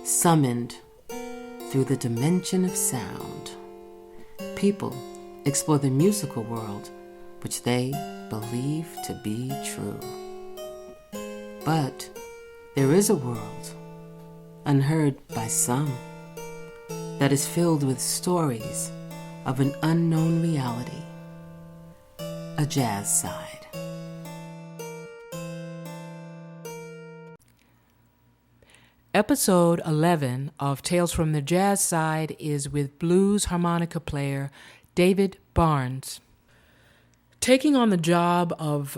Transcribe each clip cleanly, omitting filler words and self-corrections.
Summoned through the dimension of sound, people explore the musical world which they believe to be true. But there is a world, unheard by some, that is filled with stories of an unknown reality, a jazz side. Episode 11 of Tales from the Jazz Side is with blues harmonica player David Barnes. Taking on the job of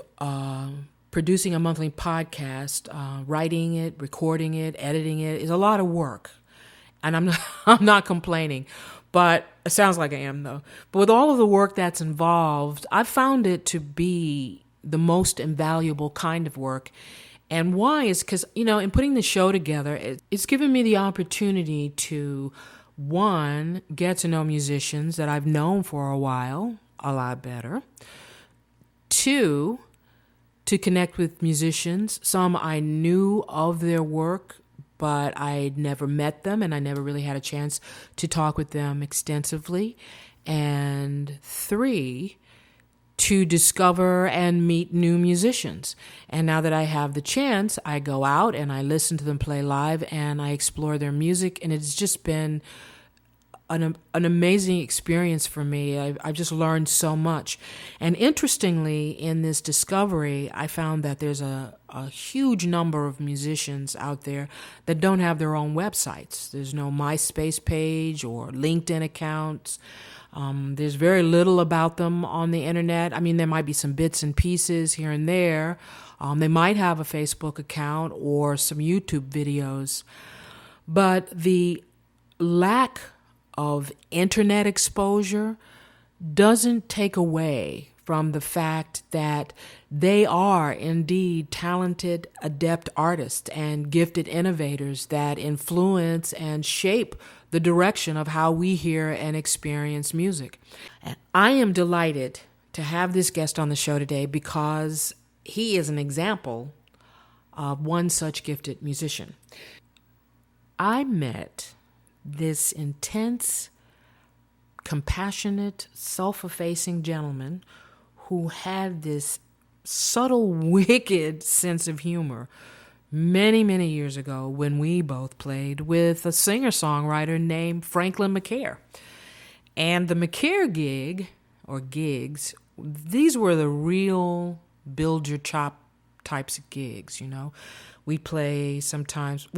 producing a monthly podcast, writing it, recording it, editing it is a lot of work. And I'm not complaining, but it sounds like I am though. But with all of the work that's involved, I've found it to be the most invaluable kind of work. And why is because, in putting the show together, it's given me the opportunity to, one, get to know musicians that I've known for a while a lot better. Two, to connect with musicians. Some I knew of their work, but I'd never met them and I never really had a chance to talk with them extensively. And three, to discover and meet new musicians. And now that I have the chance, I go out and I listen to them play live and I explore their music. And it's just been an amazing experience for me. I've just learned so much. And interestingly, in this discovery, I found that there's a huge number of musicians out there that don't have their own websites. There's no MySpace page or LinkedIn accounts. There's very little about them on the internet. I mean, there might be some bits and pieces here and there. They might have a Facebook account or some YouTube videos. But the lack of internet exposure doesn't take away from the fact that they are indeed talented, adept artists and gifted innovators that influence and shape the direction of how we hear and experience music. And I am delighted to have this guest on the show today because he is an example of one such gifted musician. I met this intense, compassionate, self-effacing gentleman who had this subtle, wicked sense of humor many, many years ago when we both played with a singer-songwriter named Franklin McCare. And the McCare gig, or gigs, these were the real build your chop types of gigs, We play sometimes,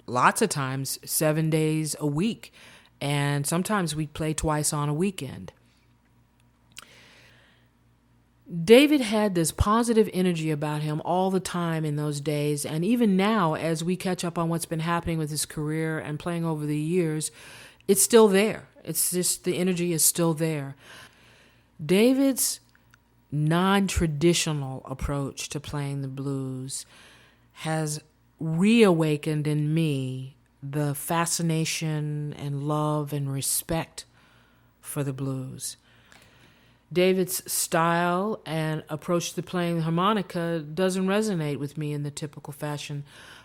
lots of times, 7 days a week. And sometimes we play twice on a weekend. David had this positive energy about him all the time in those days. And even now, as we catch up on what's been happening with his career and playing over the years, it's still there. It's just the energy is still there. David's non-traditional approach to playing the blues has reawakened in me the fascination and love and respect for the blues. David's style and approach to playing the harmonica doesn't resonate with me in the typical fashion.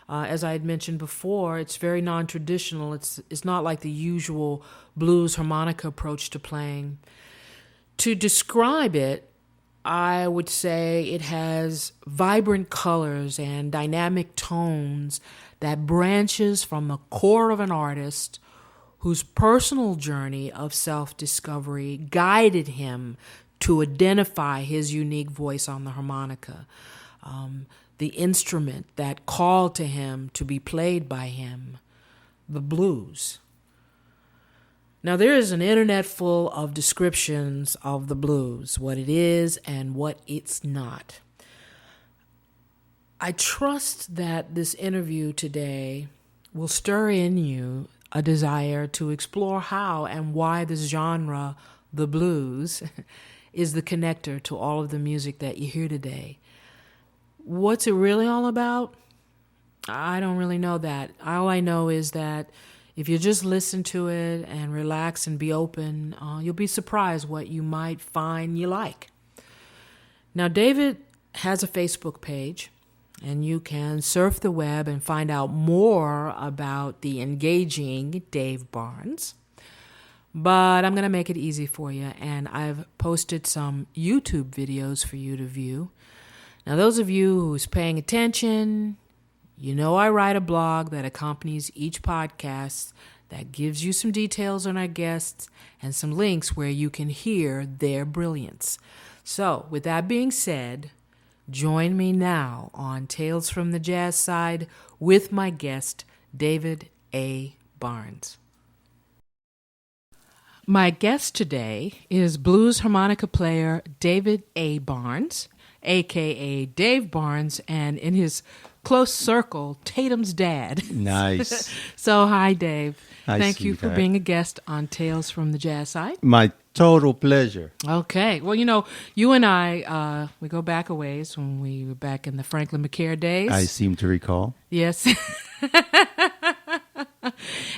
As I had mentioned before, it's very non-traditional. It's not like the usual blues harmonica approach to playing. To describe it, I would say it has vibrant colors and dynamic tones that branches from the core of an artist whose personal journey of self-discovery guided him to identify his unique voice on the harmonica, the instrument that called to him to be played by him, the blues. Now, there is an internet full of descriptions of the blues, what it is and what it's not. I trust that this interview today will stir in you a desire to explore how and why this genre, the blues, is the connector to all of the music that you hear today. What's it really all about? I don't really know that. All I know is that if you just listen to it and relax and be open, you'll be surprised what you might find you like. Now, David has a Facebook page. and you can surf the web and find out more about the engaging Dave Barnes. But I'm going to make it easy for you, and I've posted some YouTube videos for you to view. Now, those of you who's paying attention, you know I write a blog that accompanies each podcast that gives you some details on our guests and some links where you can hear their brilliance. So, with that being said, join me now on Tales from the Jazz Side with my guest, David A. Barnes. My guest today is blues harmonica player David A. Barnes, a.k.a. Dave Barnes, and in his close circle, Tatum's dad. Nice. So, hi, Dave. Hi, Thank you for sweetheart. being a guest on Tales from the Jazz Side. My total pleasure. Okay. Well, you know, you and I, we go back a ways when we were back in the Franklin McCare days. I seem to recall. Yes.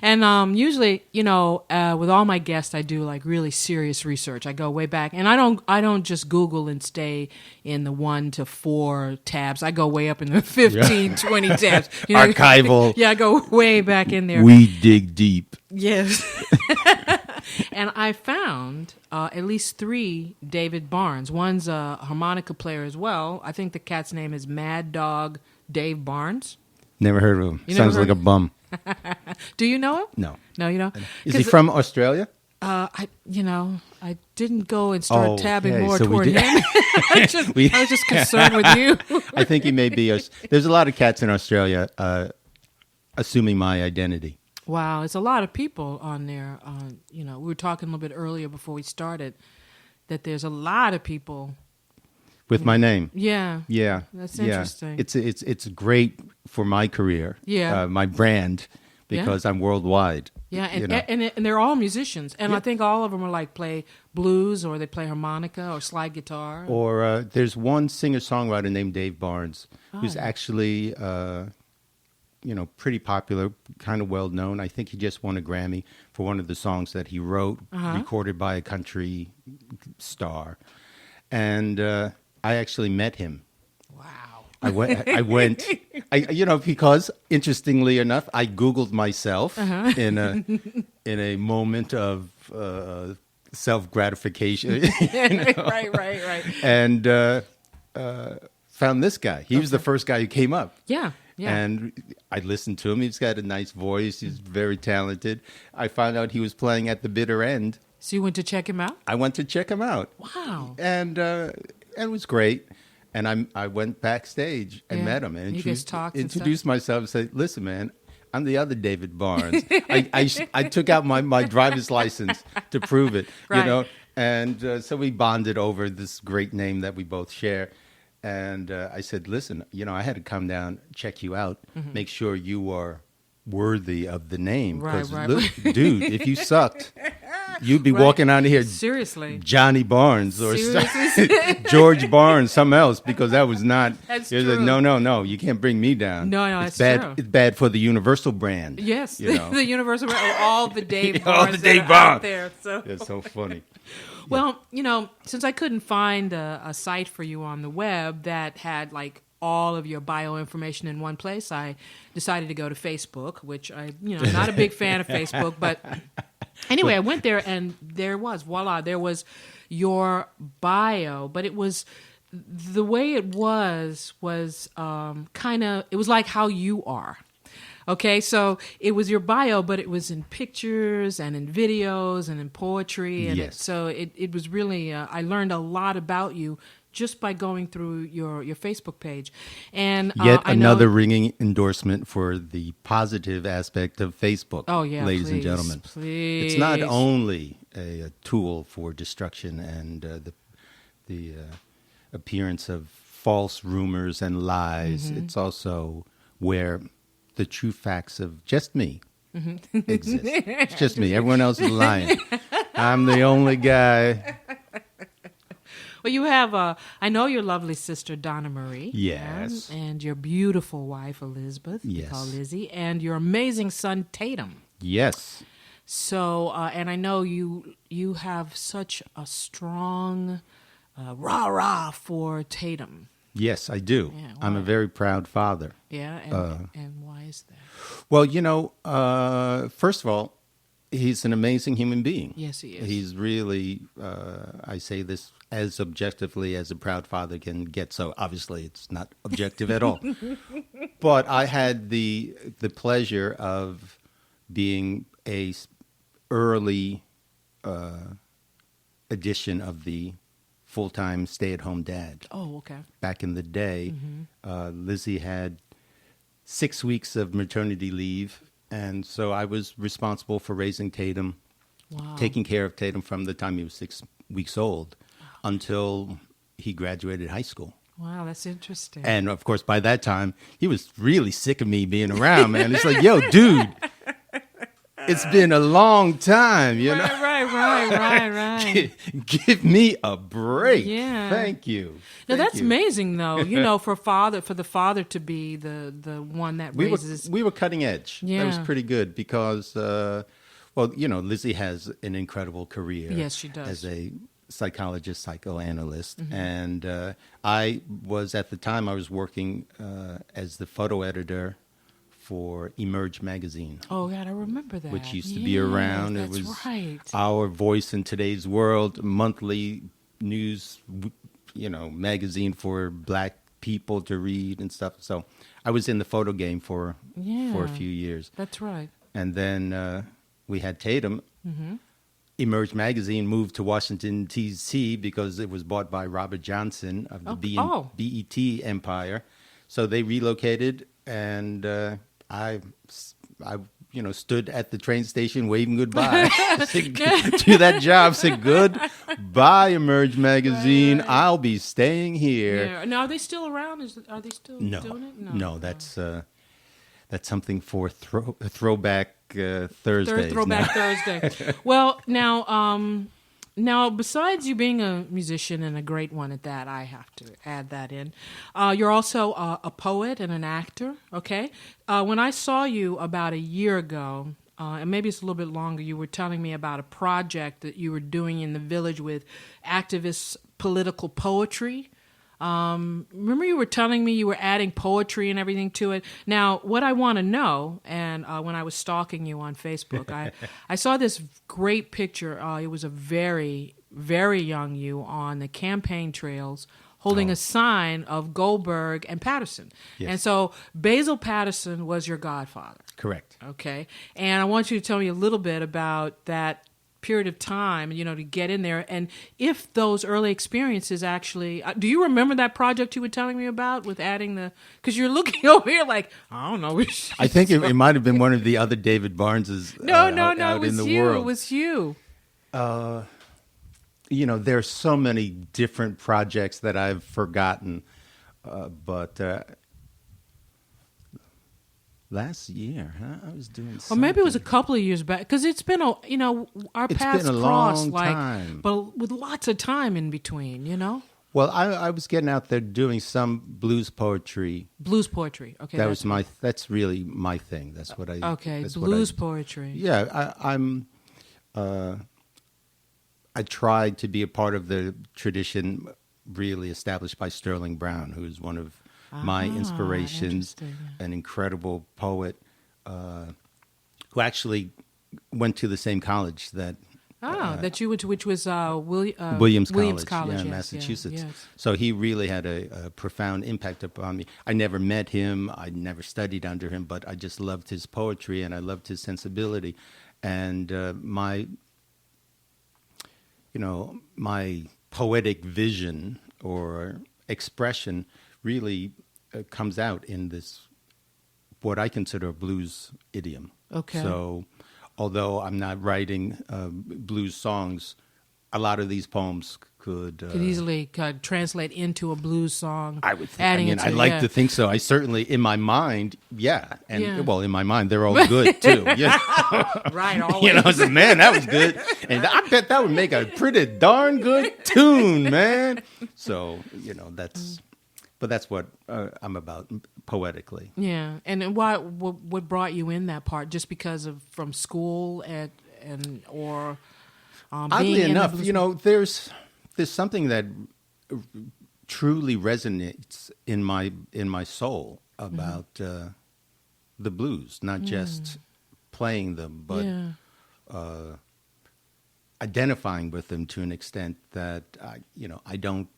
And usually, you know, with all my guests, I do like really serious research. I go way back, and I don't just Google and stay in the 1 to 4 tabs. I go way up in the 15, 20 tabs. You know, Archival. Yeah, I go way back in there. We dig deep. Yes. And I found at least 3 David Barnes. One's a harmonica player as well. I think the cat's name is Mad Dog Dave Barnes. Never heard of him. You Sounds never like a bum. Do you know him? No. No, you don't? Is he from Australia? I didn't go and start tabbing okay. more So we toward did- him. I was just concerned with you. I think he may be. There's a lot of cats in Australia assuming my identity. Wow, there's a lot of people on there. You know, we were talking a little bit earlier before we started that there's a lot of people. With my name. Yeah. Yeah. That's yeah. interesting. It's great for my career. Yeah. My brand, because I'm worldwide. Yeah, and, you know. and they're all musicians. And Yeah. I think all of them are like play blues or they play harmonica or slide guitar. Or there's one singer-songwriter named Dave Barnes who's yeah. actually, pretty popular, kind of well-known. I think he just won a Grammy for one of the songs that he wrote, recorded by a country star. And I actually met him. Wow. I went, because interestingly enough, I Googled myself in a moment of self-gratification. Right. And found this guy. He was the first guy who came up. Yeah. And I listened to him. He's got a nice voice. He's very talented. I found out he was playing at the bitter end. So you went to check him out? I went to check him out. Wow. And it was great. And I went backstage and met him and You guys talked and introduced myself and said, "Listen, man, I'm the other David Barnes." I took out my driver's license to prove it, Right. And so we bonded over this great name that we both share. And I said, "Listen, I had to come down, check you out, make sure you are worthy of the name. Right. Look, dude, if you sucked, you'd be walking out of here Seriously. Johnny Barnes or Seriously? George Barnes, something else, because that was not." That's it was like, true. no, you can't bring me down. No, it's that's bad. true. It's bad for the Universal brand. Yes. You know? The universal brand, all the Dave All Barnes the Dave that are out Barnes. there. So. It's so funny. Well, since I couldn't find a site for you on the web that had like all of your bio information in one place, I decided to go to Facebook, which I'm not a big fan of Facebook, but anyway, I went there and there was your bio, but it was the way it was it was like how you are. Okay, so it was your bio, but it was in pictures and in videos and in poetry. And Yes. it was really, I learned a lot about you just by going through your Facebook page. And Yet I know- another ringing endorsement for the positive aspect of Facebook. Oh, yeah, ladies and please, gentlemen. please. It's not only a tool for destruction and the appearance of false rumors and lies. It's also where the true facts of just me exist. It's just me. Everyone else is lying. I'm the only guy. Well, you have, I know your lovely sister, Donna Marie. Yes. And your beautiful wife, Elizabeth. Yes. Called Lizzie. And your amazing son, Tatum. Yes. So, and I know you have such a strong rah-rah for Tatum. Yes, I do. Yeah, I'm a why? very proud father. Yeah, and why is that? Well, first of all, he's an amazing human being. Yes, he is. He's really, I say this as objectively as a proud father can get. So obviously it's not objective at all. But I had the pleasure of being a early edition of the full-time stay-at-home dad. Oh, okay. Back in the day, Lizzie had 6 weeks of maternity leave, and so I was responsible for raising Tatum, Wow. taking care of Tatum from the time he was 6 weeks old until he graduated high school. Wow, that's interesting. And of course, by that time, he was really sick of me being around, man. It's like, yo, dude, it's been a long time, you know? Right. Give me a break. Yeah. Thank you. Now, Thank that's you. amazing, though. For the father to be the one that raises. We were cutting edge. Yeah. That was pretty good because, Lizzie has an incredible career. Yes, she does. As a psychologist, psychoanalyst. And I was, at the time, I was working as the photo editor for Emerge magazine. Oh, God, I remember that. Which used to be around. That's It was right. our voice in today's world, monthly news, magazine for black people to read and stuff. So I was in the photo game for a few years. That's right. And then we had Tatum. Emerge magazine moved to Washington, D.C. because it was bought by Robert Johnson of the BET empire. So they relocated, and I stood at the train station waving goodbye to that job. Said goodbye, Emerge magazine. Right. I'll be staying here. Yeah. Now, are they still around? Are they still doing it? No, that's something for throwback Thursdays. Throwback Thursday. Well, now, besides you being a musician and a great one at that, I have to add that in. You're also a poet and an actor. Okay. When I saw you about a year ago, and maybe it's a little bit longer, you were telling me about a project that you were doing in the village with activist political poetry. Remember you were telling me you were adding poetry and everything to it. Now, what I want to know, and when I was stalking you on Facebook, I saw this great picture. It was a very, very young you on the campaign trails holding a sign of Goldberg and Patterson. Yes. And so Basil Patterson was your godfather. Correct. Okay. And I want you to tell me a little bit about that period of time, to get in there, and if those early experiences actually, do you remember that project you were telling me about with adding because you're looking over here like, I don't know. I think it might have been one of the other David Barneses No, out it was in the you. world. It was you. There's so many different projects that I've forgotten, but last year, I was doing something. Or maybe it was a couple of years back, because it's been our paths been a crossed, long time. but with lots of time in between, Well, I was getting out there doing some blues poetry. Blues poetry, okay. That's really my thing. That's what I. Okay, that's blues what poetry. Yeah, I tried to be a part of the tradition really established by Sterling Brown, who's one of my inspirations, an incredible poet who actually went to the same college that that you went to, which was Williams College, yes, Massachusetts. yes. So he really had a profound impact upon me. I never met him, I never studied under him, but I just loved his poetry and I loved his sensibility, and my poetic vision or expression really comes out in this, what I consider a blues idiom. Okay. So although I'm not writing blues songs, a lot of these poems could easily translate into a blues song. I would think. I'd like to think so. I certainly, in my mind, in my mind, they're all good too. Right, always. I said, man, that was good, and I bet that would make a pretty darn good tune, man. So but that's what I'm about poetically. Yeah, and what brought you in that part? Just because of from school or oddly being enough, in the blues? there's something that truly resonates in my soul about the blues, not just playing them, but identifying with them to an extent that I don't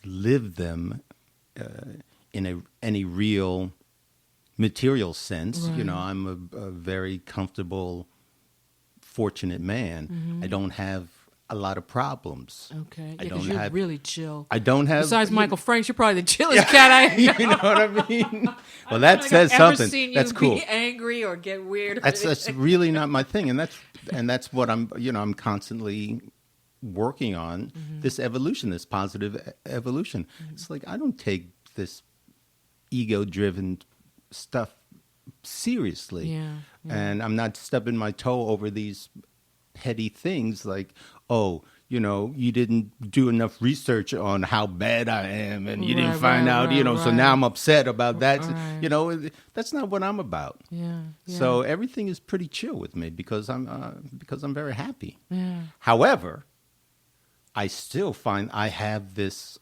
live them in any real material sense. Right. I'm a very comfortable, fortunate man. I don't have a lot of problems. Okay. Yeah, because you're really chill. I don't have. Besides Michael Franks, you're probably the chillest cat I know. You know what I mean? Well, that says something. Seen you that's cool. Be angry or get weird. That's really not my thing, and that's what I'm constantly working on this evolution, this positive evolution. It's like I don't take this ego-driven stuff seriously, and I'm not stubbing my toe over these petty things like, oh, you didn't do enough research on how bad I am, and you didn't find out, so now I'm upset about that. Right. That's not what I'm about. Yeah. So everything is pretty chill with me because I'm very happy. Yeah. However, I still find I have this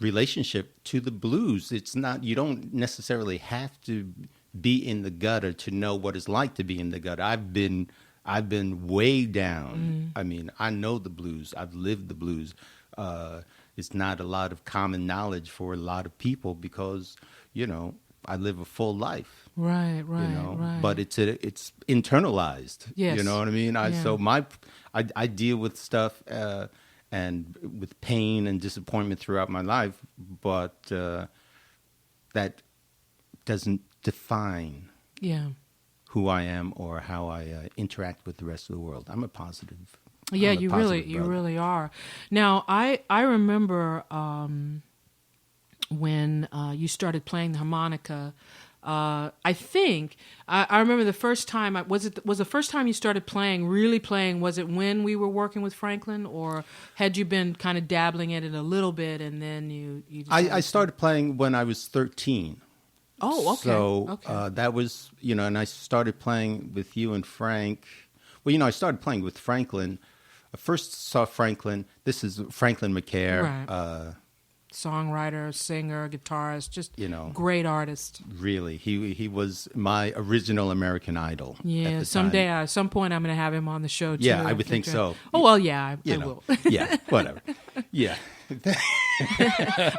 relationship to the blues. It's not, you don't necessarily have to be in the gutter to know what it's like to be in the gutter. I've been way down. I mean, I know the blues. I've lived the blues. It's not a lot of common knowledge for a lot of people because, I live a full life. Right. Right. But it's internalized. Yes. You know what I mean? So I deal with stuff and with pain and disappointment throughout my life, but that doesn't define who I am or how I interact with the rest of the world. I'm a positive. Yeah, you really are. Now, I remember when you started playing the harmonica. I think I remember the first time. Was the first time you started really playing? Was it when we were working with Franklin, or had you been kind of dabbling in it a little bit and then you I started playing when I was 13. Oh, okay. So that was, and I started playing with you and Frank. Well, I started playing with Franklin. I first saw Franklin. This is Franklin McCare. Right. Songwriter, singer, guitarist, just great artist. Really, he was my original American Idol. Yeah, someday, at some point, I'm going to have him on the show too. Yeah, I would think so. Oh well, yeah, I will. Yeah, whatever. Yeah.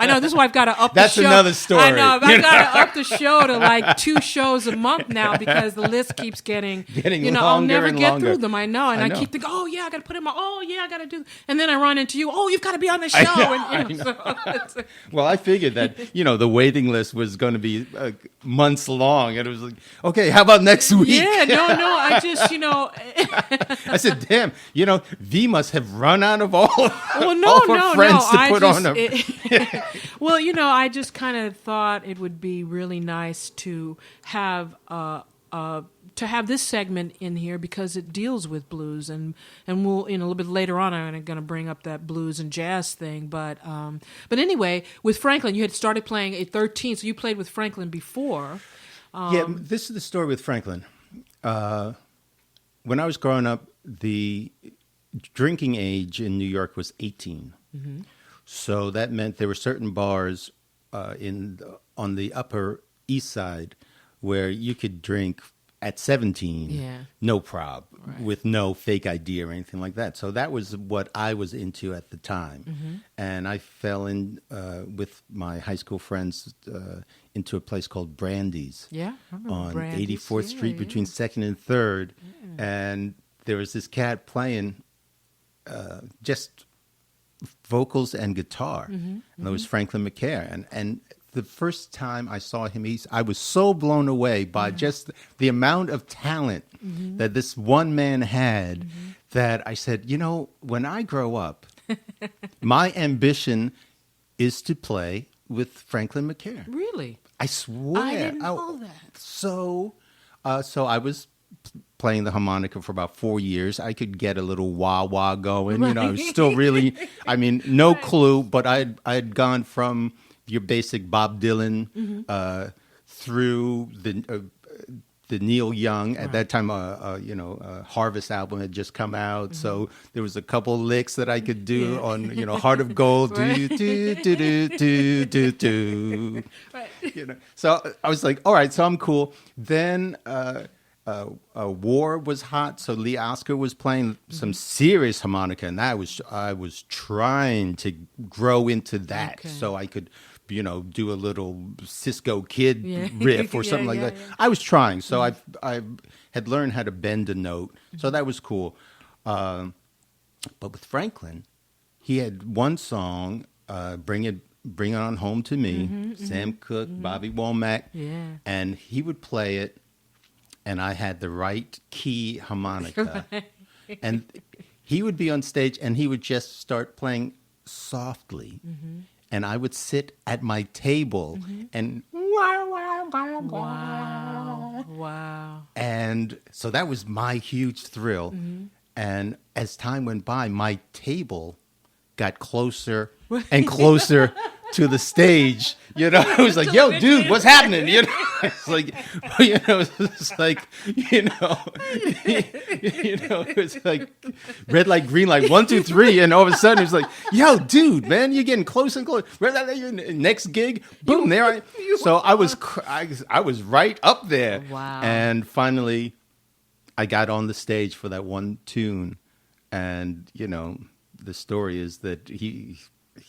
I know, this is why I've got to up the show. That's another story. I know, I've got to up the show to like 2 shows a month now because the list keeps getting longer. I'll never get longer. through them. I know, and I keep thinking, oh yeah, I got to put him on. Oh yeah, I got to do. And then I run into you. Oh, you've got to be on the show. I know. Well, I figured that the waiting list was going to be months long, and it was like, okay, how about next week? Yeah, no, I just I said, damn, V must have run out of all her friends to put on her. Well, I just kind of thought it would be really nice to have this segment in here because it deals with blues, and we'll a little bit later on I'm going to bring up that blues and jazz thing. But anyway, with Franklin, you had started playing at 13, so you played with Franklin before. Yeah, this is the story with Franklin. When I was growing up, the drinking age in New York was 18. Mm-hmm. So that meant there were certain bars on the Upper East Side where you could drink at 17, no prob, with no fake ID or anything like that. So that was what I was into at the time. Mm-hmm. And I fell in with my high school friends into a place called Brandy's on Brandy's. 84th Street between 2nd and 3rd. Yeah. And there was this cat playing just vocals and guitar. Mm-hmm. And it was Franklin McCare. And the first time I saw him, I was so blown away by just the amount of talent that this one man had that I said, when I grow up, my ambition is to play with Franklin McCare. Really? I swear. I didn't know that. So I was playing the harmonica for about 4 years. I could get a little wah-wah going. Right. I was still really, no clue, but I had gone from your basic Bob Dylan through Neil Young at that time. Harvest album had just come out, so there was a couple licks that I could do on Heart of Gold. Do do do do do do do. Right. So I was like, all right, so I'm cool. Then War was hot, so Lee Oskar was playing some serious harmonica, and I was trying to grow into that so I could do a little Cisco Kid riff or something like that. Yeah. I was trying, so I had learned how to bend a note, so that was cool. But with Franklin, he had one song, Bring It On Home to Me, Sam Cooke, Bobby Womack, and he would play it, and I had the right key harmonica. And he would be on stage, and he would just start playing softly. And I would sit at my table and wow. And so that was my huge thrill. And as time went by, my table got closer and closer to the stage. It was like, yo, dude, what's happening? It's like, it's like, it's like red light, green light, 1, 2, 3, and all of a sudden it's like, yo, dude, man, you're getting closer and closer. Next gig, boom, there I. So I was right up there. Wow. And finally, I got on the stage for that one tune, and the story is that he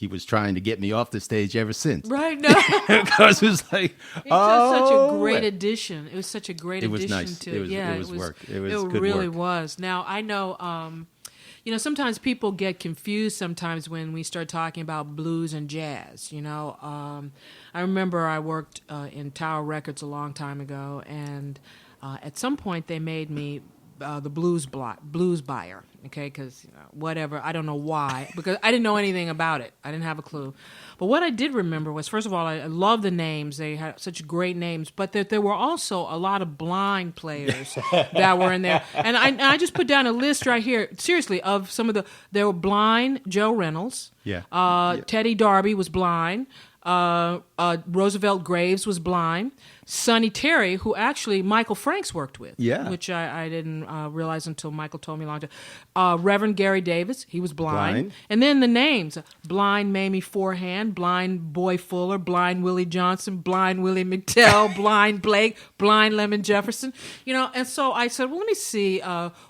was trying to get me off the stage ever since. Right, no. Because it was like, it was such a great addition. It was such a great addition. It was nice. To it was work. It was good really work. was. Now, I know, sometimes people get confused sometimes when we start talking about blues and jazz, I remember I worked in Tower Records a long time ago, and at some point they made me the blues buyer, okay, because whatever, I don't know why, because I didn't know anything about it. I didn't have a clue. But what I did remember was, first of all, I love the names. They had such great names, but there were also a lot of blind players that were in there. And I just put down a list right here, seriously, of some of there were blind Joe Reynolds. Teddy Darby was blind. Roosevelt Graves was blind. Sonny Terry, who actually Michael Franks worked with, which I didn't realize until Michael told me a long time. Reverend Gary Davis, he was blind. And then the names: Blind Mamie Forehand, Blind Boy Fuller, Blind Willie Johnson, Blind Willie McTell, Blind Blake, Blind Lemon Jefferson. And so I said, well, let me see,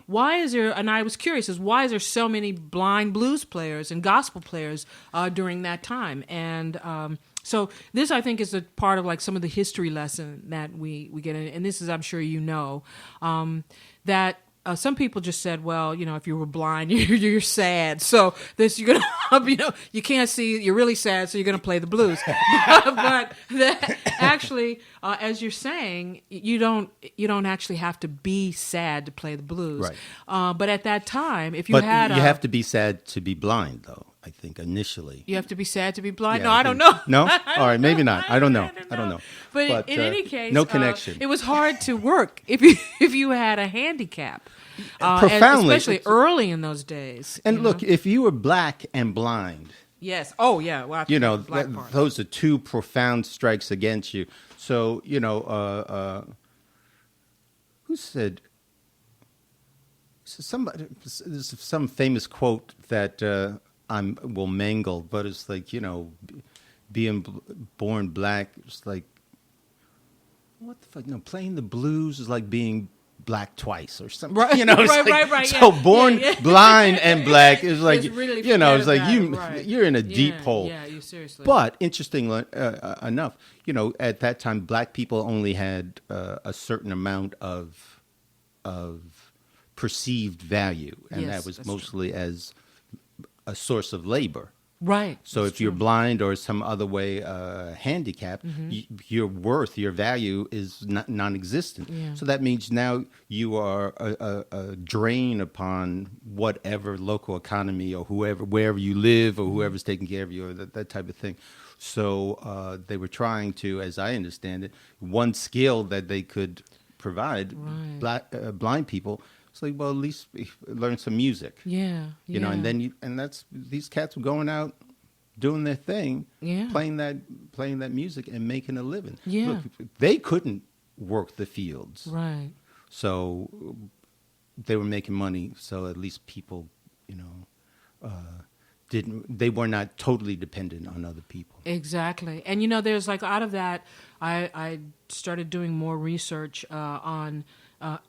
why is there, and I was curious, why is there so many blind blues players and gospel players during that time? And so this, I think, is a part of like some of the history lesson that we get in. And this is, I'm sure that some people just said, well, if you were blind, you're sad. So you're gonna, you can't see, you're really sad, so you're gonna play the blues. But that actually, as you're saying, you don't actually have to be sad to play the blues. Right. But at that time, if you you have to be sad to be blind, though. I think initially you have to be sad to be blind. Yeah, I don't know. No, all right, maybe not. I don't know. But in any case, no connection. It was hard to work if you had a handicap, profoundly, especially early in those days. And look, if you were black and blind, yes, oh yeah, well, those are two profound strikes against you. So who said? Somebody, there's some famous quote that will mangle, but it's like, being born black, it's like, what the fuck? Playing the blues is like being black twice or something. Right, right. So born blind and black is like, really it's like you're in a deep hole. Yeah, you seriously. But interestingly enough, at that time, black people only had a certain amount of perceived value, and that was mostly as a source of labor. Right. So if you're blind or some other way handicapped, your worth, your value is non-existent. Yeah. So that means now you are a drain upon whatever local economy or wherever you live or whoever's taking care of you or that type of thing. So they were trying to, as I understand it, one skill that they could provide blind people. It's like, well, at least learn some music. Yeah. And then these cats were going out, doing their thing, playing that music and making a living. Yeah. Look, they couldn't work the fields. Right. So they were making money, so at least people, they were not totally dependent on other people. Exactly. And, there's like out of that, I started doing more research on,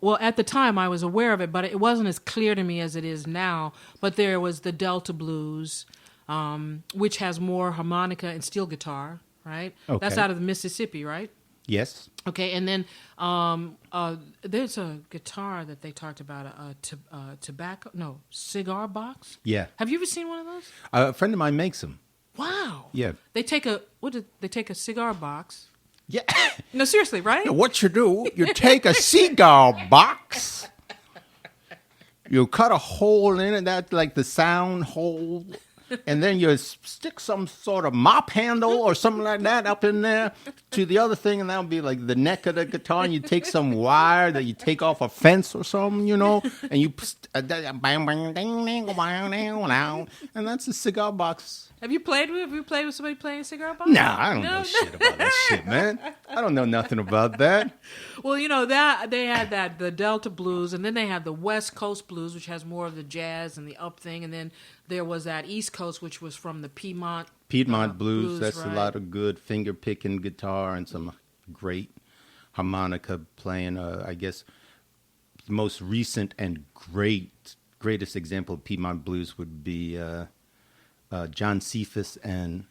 well, at the time I was aware of it, but it wasn't as clear to me as it is now. But there was the Delta Blues, which has more harmonica and steel guitar, right? Okay. That's out of the Mississippi, right? Yes. Okay, and then there's a guitar that they talked about, cigar box. Yeah. Have you ever seen one of those? A friend of mine makes them. Wow. Yeah. They take a cigar box. Yeah. No, seriously, right? What you do, you take a cigar box, you cut a hole in it, that's like the sound hole, and then you stick some sort of mop handle or something like that up in there to the other thing, and that'll be like the neck of the guitar, and you take some wire that you take off a fence or something, and you and that's a cigar box. Have you played with somebody playing a cigar box? Nah, I don't know shit about that shit, man. I don't know nothing about that. Well, that they had the Delta Blues, and then they had the West Coast Blues, which has more of the jazz and the up thing, and then there was that East Coast, which was from the Piedmont Blues. That's right? A lot of good finger picking guitar and some great harmonica playing. I guess the most recent and greatest example of Piedmont Blues would be John Cephas and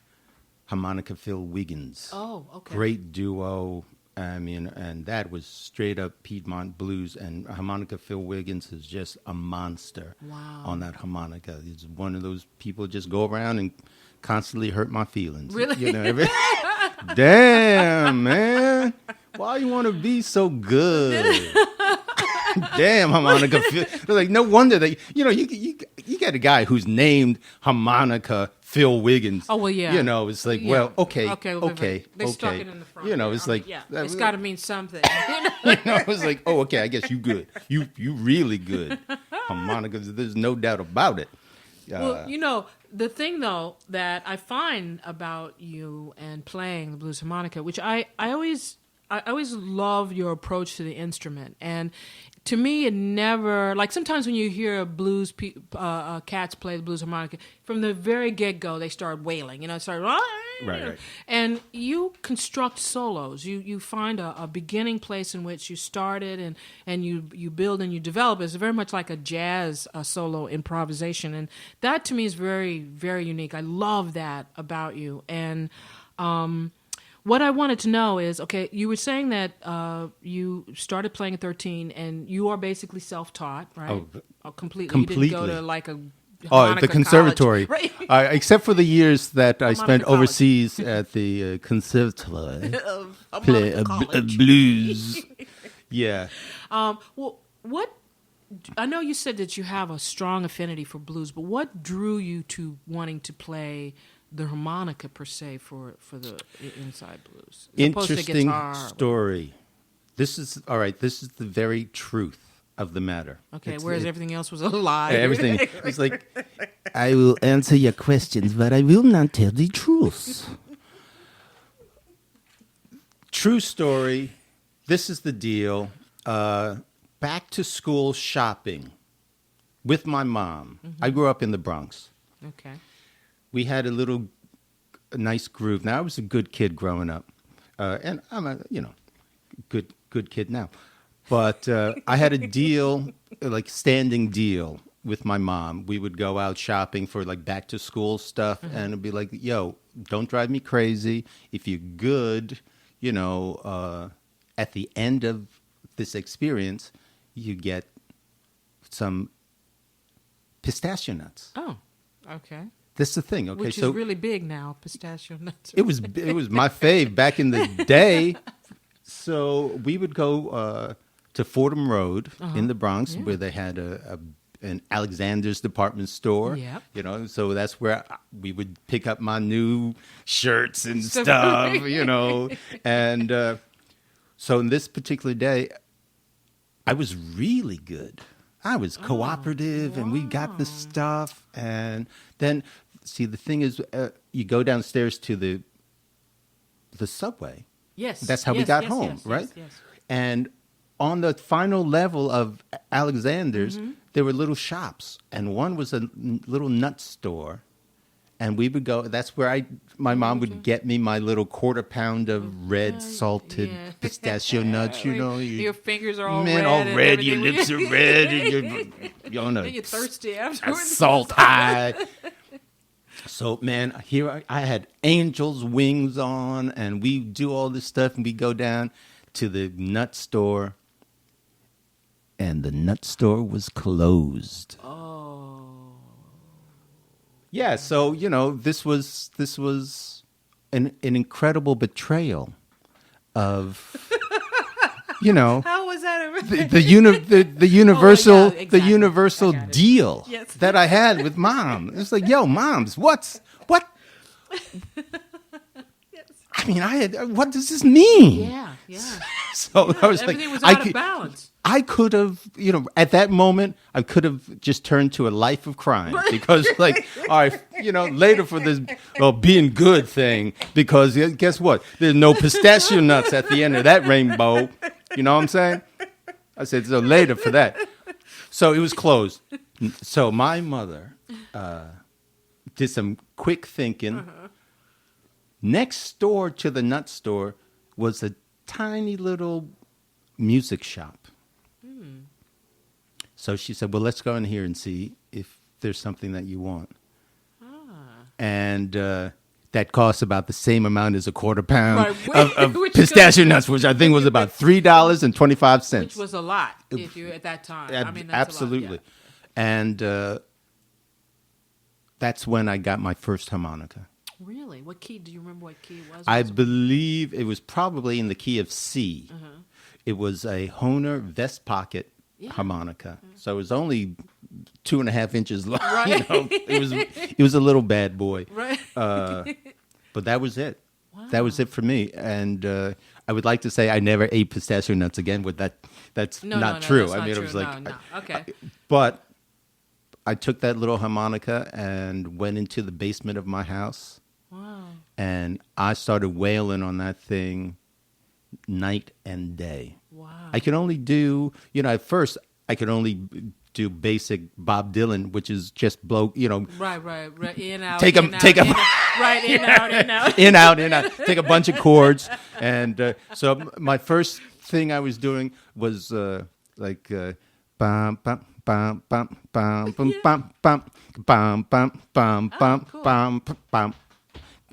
harmonica Phil Wiggins. Oh, okay. Great duo. I mean, and that was straight up Piedmont Blues, and harmonica Phil Wiggins is just a monster. Wow. On that harmonica. He's one of those people just go around and constantly hurt my feelings. Really? Damn, man. Why you want to be so good? Damn, harmonica. Like, no wonder that you got a guy who's named harmonica Phil Wiggins. Oh well, yeah. It's like, well, okay. They stuck it in the front. It's like, yeah, it's got to mean something. It's like, oh, okay, I guess you good. You really good. Harmonica. There's no doubt about it. Well, the thing though that I find about you and playing the blues harmonica, which I always love your approach to the instrument. And to me, it never, like sometimes when you hear blues cats play the blues harmonica, from the very get-go, they start wailing, start, right. And you construct solos. You find a beginning place in which you started, and you build and you develop. It's very much like a jazz solo improvisation. And that to me is very, very unique. I love that about you. And what I wanted to know is, okay, you were saying that you started playing at 13, and you are basically self-taught, right? Oh, completely. You didn't go to like a harmonica the conservatory. College, right? Except for the years that I spent college. overseas at the conservatory. Play College. blues. Yeah. Well, what... I know you said that you have a strong affinity for blues, but what drew you to wanting to play the harmonica per se for the inside blues? Interesting story. This is the very truth of the matter. Okay, whereas everything else was a lie. Everything. It's like, I will answer your questions, but I will not tell the truth. True story. This is the deal. Back to school shopping with my mom. Mm-hmm. I grew up in the Bronx. Okay. We had a nice groove. Now, I was a good kid growing up, and I'm a good kid now. But I had a deal, like standing deal with my mom. We would go out shopping for like back to school stuff, mm-hmm. and it'd be like, yo, don't drive me crazy. If you're good, at the end of this experience, you get some pistachio nuts. Oh, okay. That's the thing. Okay, which is really big now. Pistachio nuts. It was my fave back in the day. So we would go to Fordham Road in the Bronx, where they had an Alexander's department store. Yep. So that's where we would pick up my new shirts and stuff. And so in this particular day, I was really good. I was cooperative, and we got the stuff. And then, see, the thing is, you go downstairs to the subway. Yes. That's how we got home, right? Yes. And on the final level of Alexander's, there were little shops, and one was a little nut store. And we would go. That's where my mom would get me my little quarter pound of red salted pistachio nuts. You know, your fingers are all man, red. all red. Your lips are red, and you're on you're thirsty afterwards. Salt high. So, man, here I had angel's wings on, and we do all this stuff, and we go down to the nut store, and the nut store was closed. Oh. Yeah, so this was an incredible betrayal of How was that? the universal exactly. the universal deal Yes. that I had with Mom. It's like, yo, Moms, what? Yes. I mean, what does this mean? Yeah. So I was everything like, was out of balance. I could have, at that moment, I could have just turned to a life of crime because, like, all right, later for this being good thing, because guess what? There's no pistachio nuts at the end of that rainbow. You know what I'm saying? I said, so later for that. So it was closed. So my mother did some quick thinking. Next door to the nut store was a tiny little music shop. So she said, well, let's go in here and see if there's something that you want. And that costs about the same amount as a quarter pound of pistachio nuts, which I think was about $3.25. Which was a lot if you at that time. I mean, that's absolutely. A lot, And that's when I got my first harmonica. Really? What key? Do you remember what key it was? I believe it was probably in the key of C. It was a Hohner vest pocket harmonica. So it was only 2.5 inches long. Right. It was a little bad boy. Right. But that was it. Wow. That was it for me. And I would like to say I never ate pistachio nuts again. That's not true. That's not it true. was like, no. Okay. But I took that little harmonica and went into the basement of my house. Wow. And I started wailing on that thing night and day. Wow. I could only do, at first I could only do basic Bob Dylan, which is just blow, Right. In, out. Take in, a, out, take a, in, out. Right, in, out, in, out. in, out, take a bunch of chords. And so my first thing I was doing was like, bum, bum, bum, bum, bum, bum, bum, bum, bum, bum, bum, bum, bum, bum,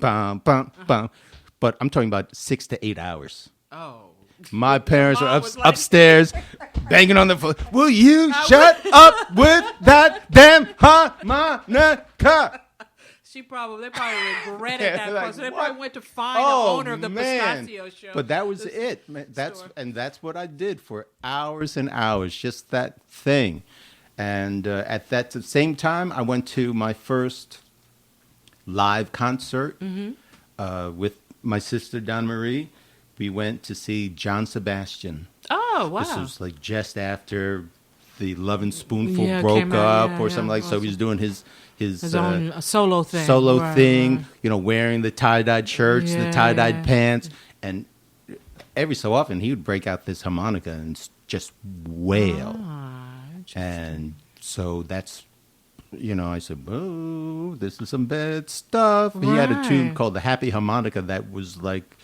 bum, bum, bum. But I'm talking about 6 to 8 hours. Oh. My parents are like, upstairs banging on the floor. Will you shut up with that damn harmonica? They probably regretted that. Like, So they probably went to find the owner of the pistachio show. But that was it. Man. That's what I did for hours and hours. Just that thing. And at that same time, I went to my first live concert with my sister Donna Marie. We went to see John Sebastian. Oh, wow. This was like just after the Lovin' Spoonful Yeah, broke up out, or something like awesome. So he was doing his own solo thing. Right. Right. Wearing the tie-dyed shirts, the tie-dyed pants. And every so often he would break out this harmonica and just wail. And so that's, I said, oh, this is some bad stuff. Right. He had a tune called the Happy Harmonica that was like,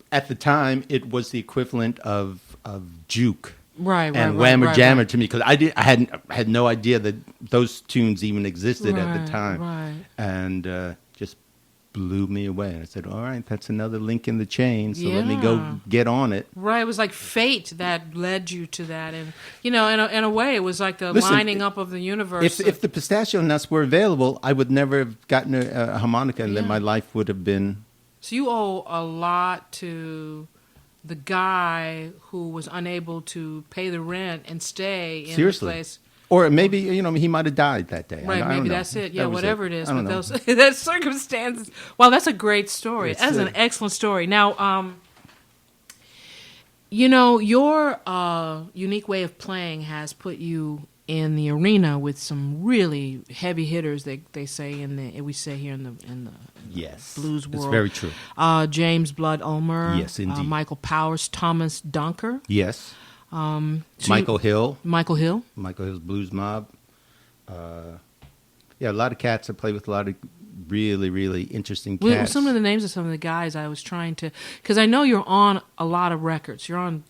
at the time, it was the equivalent of juke, right, and whammer jammer to me, because I had no idea that those tunes even existed at the time, right. And just blew me away. And I said, all right, that's another link in the chain, so let me go get on it. Right, it was like fate that led you to that, and in a way, it was like the lining up of the universe. If the pistachio nuts were available, I would never have gotten a harmonica, and then my life would have been. So you owe a lot to the guy who was unable to pay the rent and stay in the place. Or maybe, he might have died that day. Right, I don't maybe know. that's it. Yeah, whatever it is. I don't But know. that circumstances. Well, that's a great story. That's an excellent story. Now, your unique way of playing has put you in the arena with some really heavy hitters. They say we say here in the Yes, blues world. It's very true. James Blood Ulmer. Yes, indeed. Michael Powers, Thomas Dunker. Yes. Michael Hill. Michael Hill's Blues Mob. Yeah, a lot of cats. I play with a lot of really, really interesting cats. Well, some of the names of some of the guys I was trying to, because I know you're on a lot of records. You're on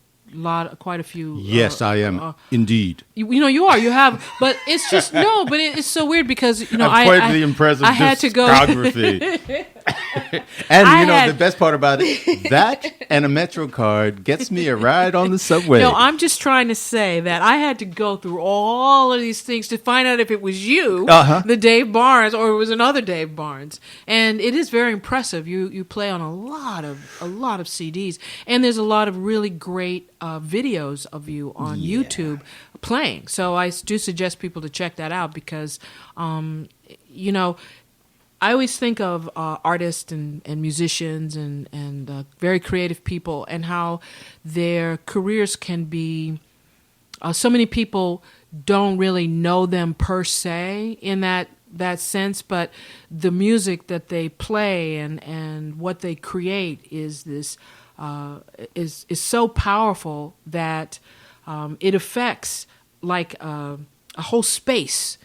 quite a few. Yes, I am indeed. You are. You have, but it's just no. But it's so weird because I'm quite the impressive I had to go. And the best part about it, that and a Metro card gets me a ride on the subway. No, I'm just trying to say that I had to go through all of these things to find out if it was you, the Dave Barnes, or it was another Dave Barnes. And it is very impressive. You play on a lot of CDs, and there's a lot of really great videos of you on YouTube playing. So I do suggest people to check that out because, I always think of artists and musicians and very creative people and how their careers can be, so many people don't really know them per se in that sense, but the music that they play and what they create is this is so powerful that it affects like a whole space.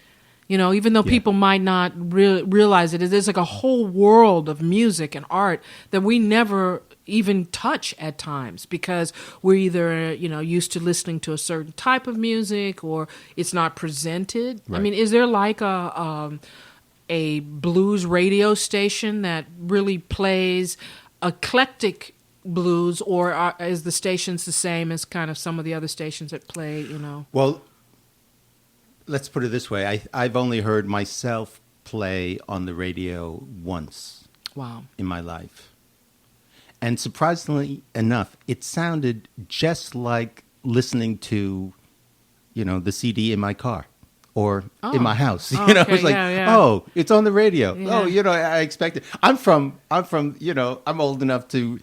Even though people might not realize it, there's like a whole world of music and art that we never even touch at times because we're either, used to listening to a certain type of music or it's not presented. Right. I mean, is there like a blues radio station that really plays eclectic blues, or is the stations the same as kind of some of the other stations that play, Well, let's put it this way. I've only heard myself play on the radio once. Wow. In my life. And surprisingly enough, it sounded just like listening to, the CD in my car or in my house. Okay. It was like, it's on the radio. Yeah. I expected. I'm from, I'm old enough to,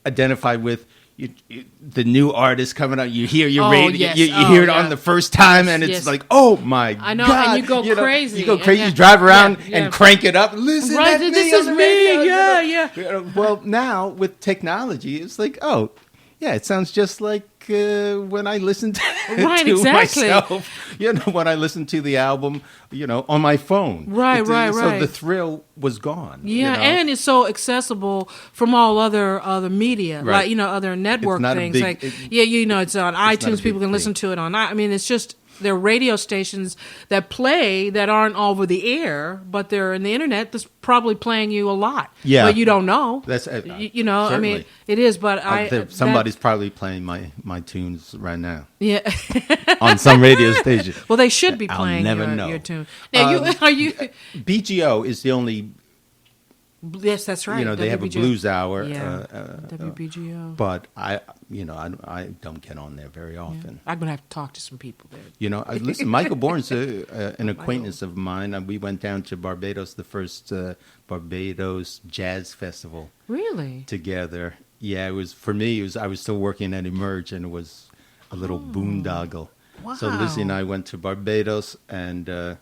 identify with the new artist coming out. You hear your radio, yes. you hear it on the first time, and it's like, oh my I know, God. and you go crazy. You go crazy. You drive around and crank it up. Listen, right, this is me. Yeah. Well, now with technology, it's like, it sounds just like when I listen to, myself. When I listen to the album, on my phone. Right. So the thrill was gone. Yeah, and it's so accessible from all other media, right. Like other network things. It's on iTunes. People can listen to it on. I mean, it's just. There are radio stations that play that aren't over the air, but they're in the internet. That's probably playing you a lot. Yeah, but you don't know. That's certainly. I mean, it is. But somebody's probably playing my tunes right now. Yeah, on some radio station. Well, they should be playing your tune. Now, are you? BGO is the only. Yes, that's right. They have a blues hour. Yeah, WBGO. But I don't get on there very often. I'm gonna have to talk to some people there. Listen, Michael Bourne's an acquaintance of mine. We went down to Barbados, the first Barbados Jazz Festival. Really? Together. Yeah, it was for me. I was still working at Emerge, and it was a little boondoggle. Wow. So Lizzie and I went to Barbados, and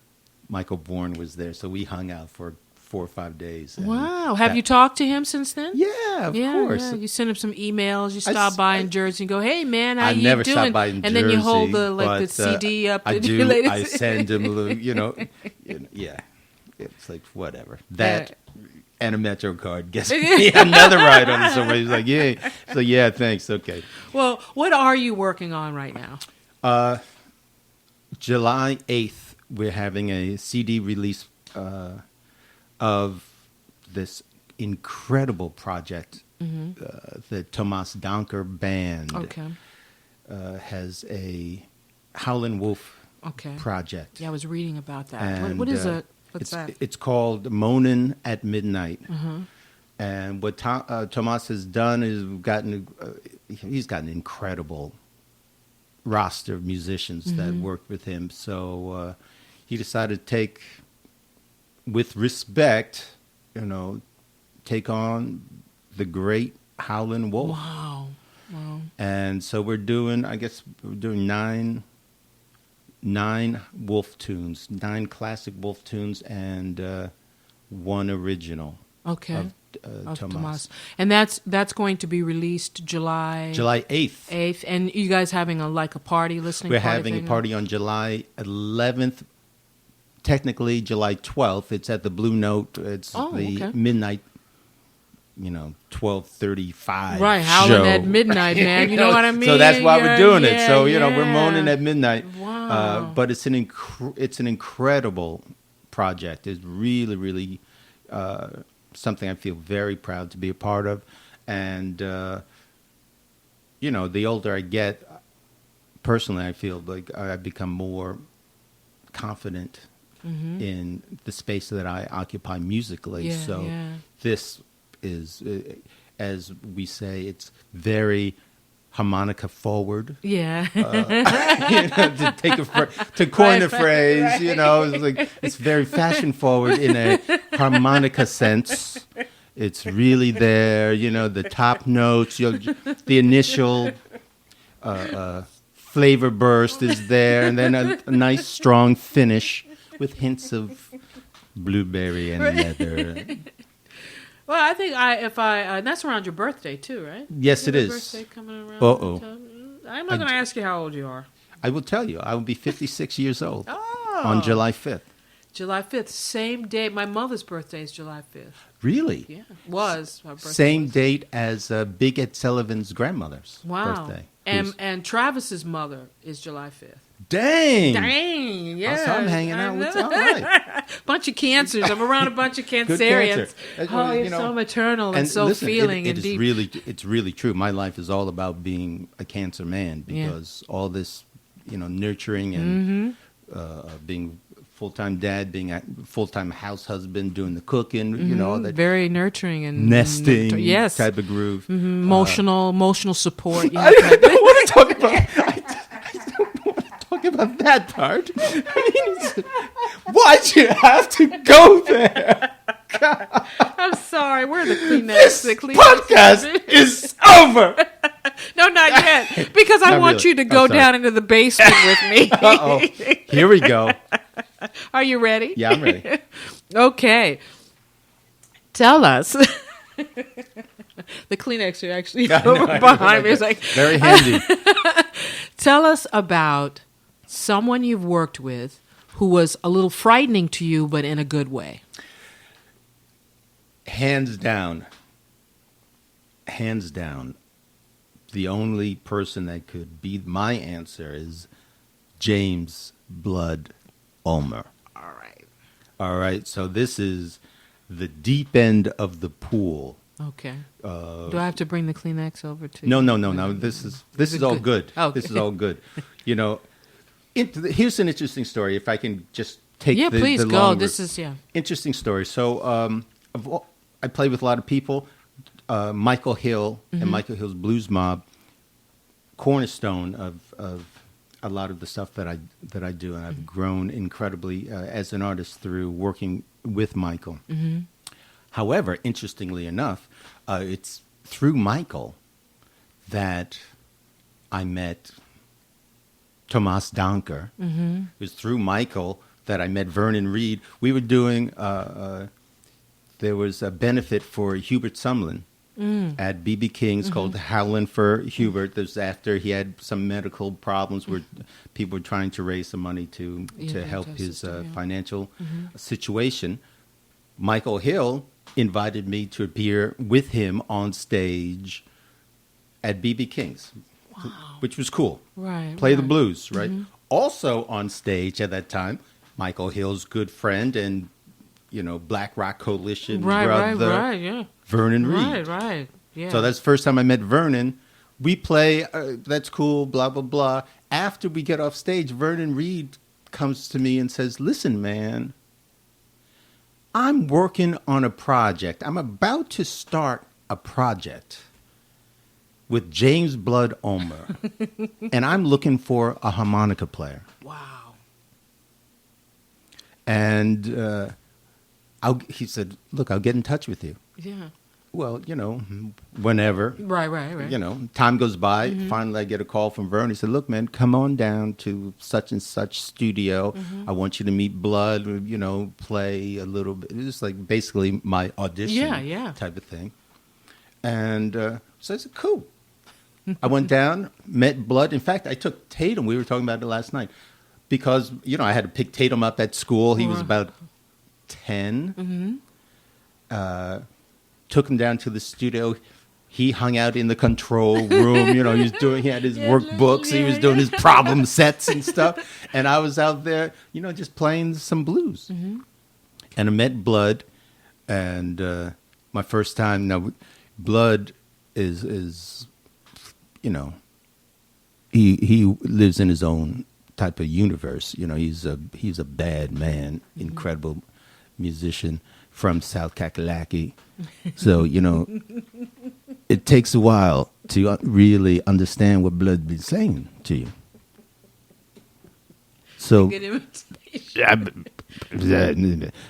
Michael Bourne was there. So we hung out for 4 or 5 days. Wow. Have you talked to him since then? Yeah, of course. Yeah. You send him some emails. You stop by in Jersey and go, hey, man, how you doing? I never stop by in Jersey. And then you hold the CD up. I do. I send him a little, yeah. It's like, whatever. That and a Metro card gets me another ride on the subway. He's like, yeah. So, yeah, thanks. Okay. Well, what are you working on right now? July 8th, we're having a CD release of this incredible project. The Thomas Donker Band has a Howlin' Wolf project. Yeah, I was reading about that. And, what is it? What's that? It's called Moanin' at Midnight. And what Thomas has done is he's got an incredible roster of musicians that worked with him. So he decided to take, with respect, take on the great Howlin' Wolf. Wow. And so we're doing 9 9 Wolf tunes, 9 classic Wolf tunes, and 1 original. Okay. Of Tomas. And that's going to be released July 8th. 8th. And you guys having a party, listening We're party having thing? a party on July 11th. Technically, July 12th. It's at the Blue Note. It's midnight, 12:35. Right, howling at midnight, man. You know what I mean? So that's why we're doing it. So yeah. we're moaning at midnight. Wow. But it's an incredible project. It's really, really something I feel very proud to be a part of. And the older I get, personally, I feel like I've become more confident in the space that I occupy musically. This is, as we say, it's very harmonica forward. Yeah. To coin a phrase, it's very fashion forward in a harmonica sense. It's really there, the top notes, the initial flavor burst is there, and then a nice strong finish with hints of blueberry and leather. Well, I think and that's around your birthday too, right? Yes, it is. Birthday coming around. I'm not going to ask you how old you are. I will tell you. I will be 56 years old on July 5th. July 5th, same day. My mother's birthday is July 5th. Really? Yeah, was. Her birthday same was. Date as Big Ed Sullivan's grandmother's birthday. And Travis's mother is July 5th. Dang, yeah. So I'm hanging out with all right. Bunch of cancers. I'm around a bunch of Cancerians. You're so maternal and so listen, feeling it and deep. It's really true. My life is all about being a Cancer man because all this, nurturing and being full-time dad, being a full-time house husband, doing the cooking, all that. Very nurturing and nesting type of groove. Emotional support. I don't want to talk about. About that part. Why'd you have to go there? God. I'm sorry. We're the Kleenex. This podcast is over. No, not yet. Because I want you to go down into the basement with me. Uh-oh. Here we go. Are you ready? Yeah, I'm ready. Okay. Tell us. The Kleenex are actually behind me. It's like very handy. Tell us about someone you've worked with who was a little frightening to you, but in a good way. Hands down, the only person that could be my answer is James Blood Ulmer. All right. So this is the deep end of the pool. Okay. Do I have to bring the Kleenex over to you? No. This is all good. Okay. This is all good. Here's an interesting story. If I can just take please go. longer. This is interesting story. So I play with a lot of people. Michael Hill and Michael Hill's Blues Mob, cornerstone of a lot of the stuff that I do, and I've grown incredibly as an artist through working with Michael. However, interestingly enough, it's through Michael that I met Tomas Danker. It was through Michael that I met Vernon Reid. We were doing, there was a benefit for Hubert Sumlin at B.B. King's called Howlin' for Hubert. This was after he had some medical problems where people were trying to raise some money to help his financial situation. Michael Hill invited me to appear with him on stage at B.B. King's. Wow. Which was cool. Right. Play the blues, right? Also on stage at that time, Michael Hill's good friend and, Black Rock Coalition brother, Vernon Reid. Right. Yeah. So that's the first time I met Vernon. We play, that's cool, blah, blah, blah. After we get off stage, Vernon Reid comes to me and says, listen, man, I'm working on a project. I'm about to start a project with James Blood Ulmer, and I'm looking for a harmonica player. Wow. And he said, look, I'll get in touch with you. Yeah. Well, whenever. Right. Time goes by. Finally, I get a call from Vernon. He said, "Look, man, come on down to such and such studio. I want you to meet Blood. Play a little bit." It was like basically my audition, type of thing. And so I said, "Cool." I went down, met Blood. In fact, I took Tatum. We were talking about it last night because I had to pick Tatum up at school. He was about 10. Took him down to the studio. He hung out in the control room. He had his workbooks. He was doing his problem sets and stuff. And I was out there, just playing some blues. And I met Blood. And my first time, Blood is he lives in his own type of universe. He's a bad man, incredible musician from South Kakalaki. So, it takes a while to really understand what Blood been saying to you. So,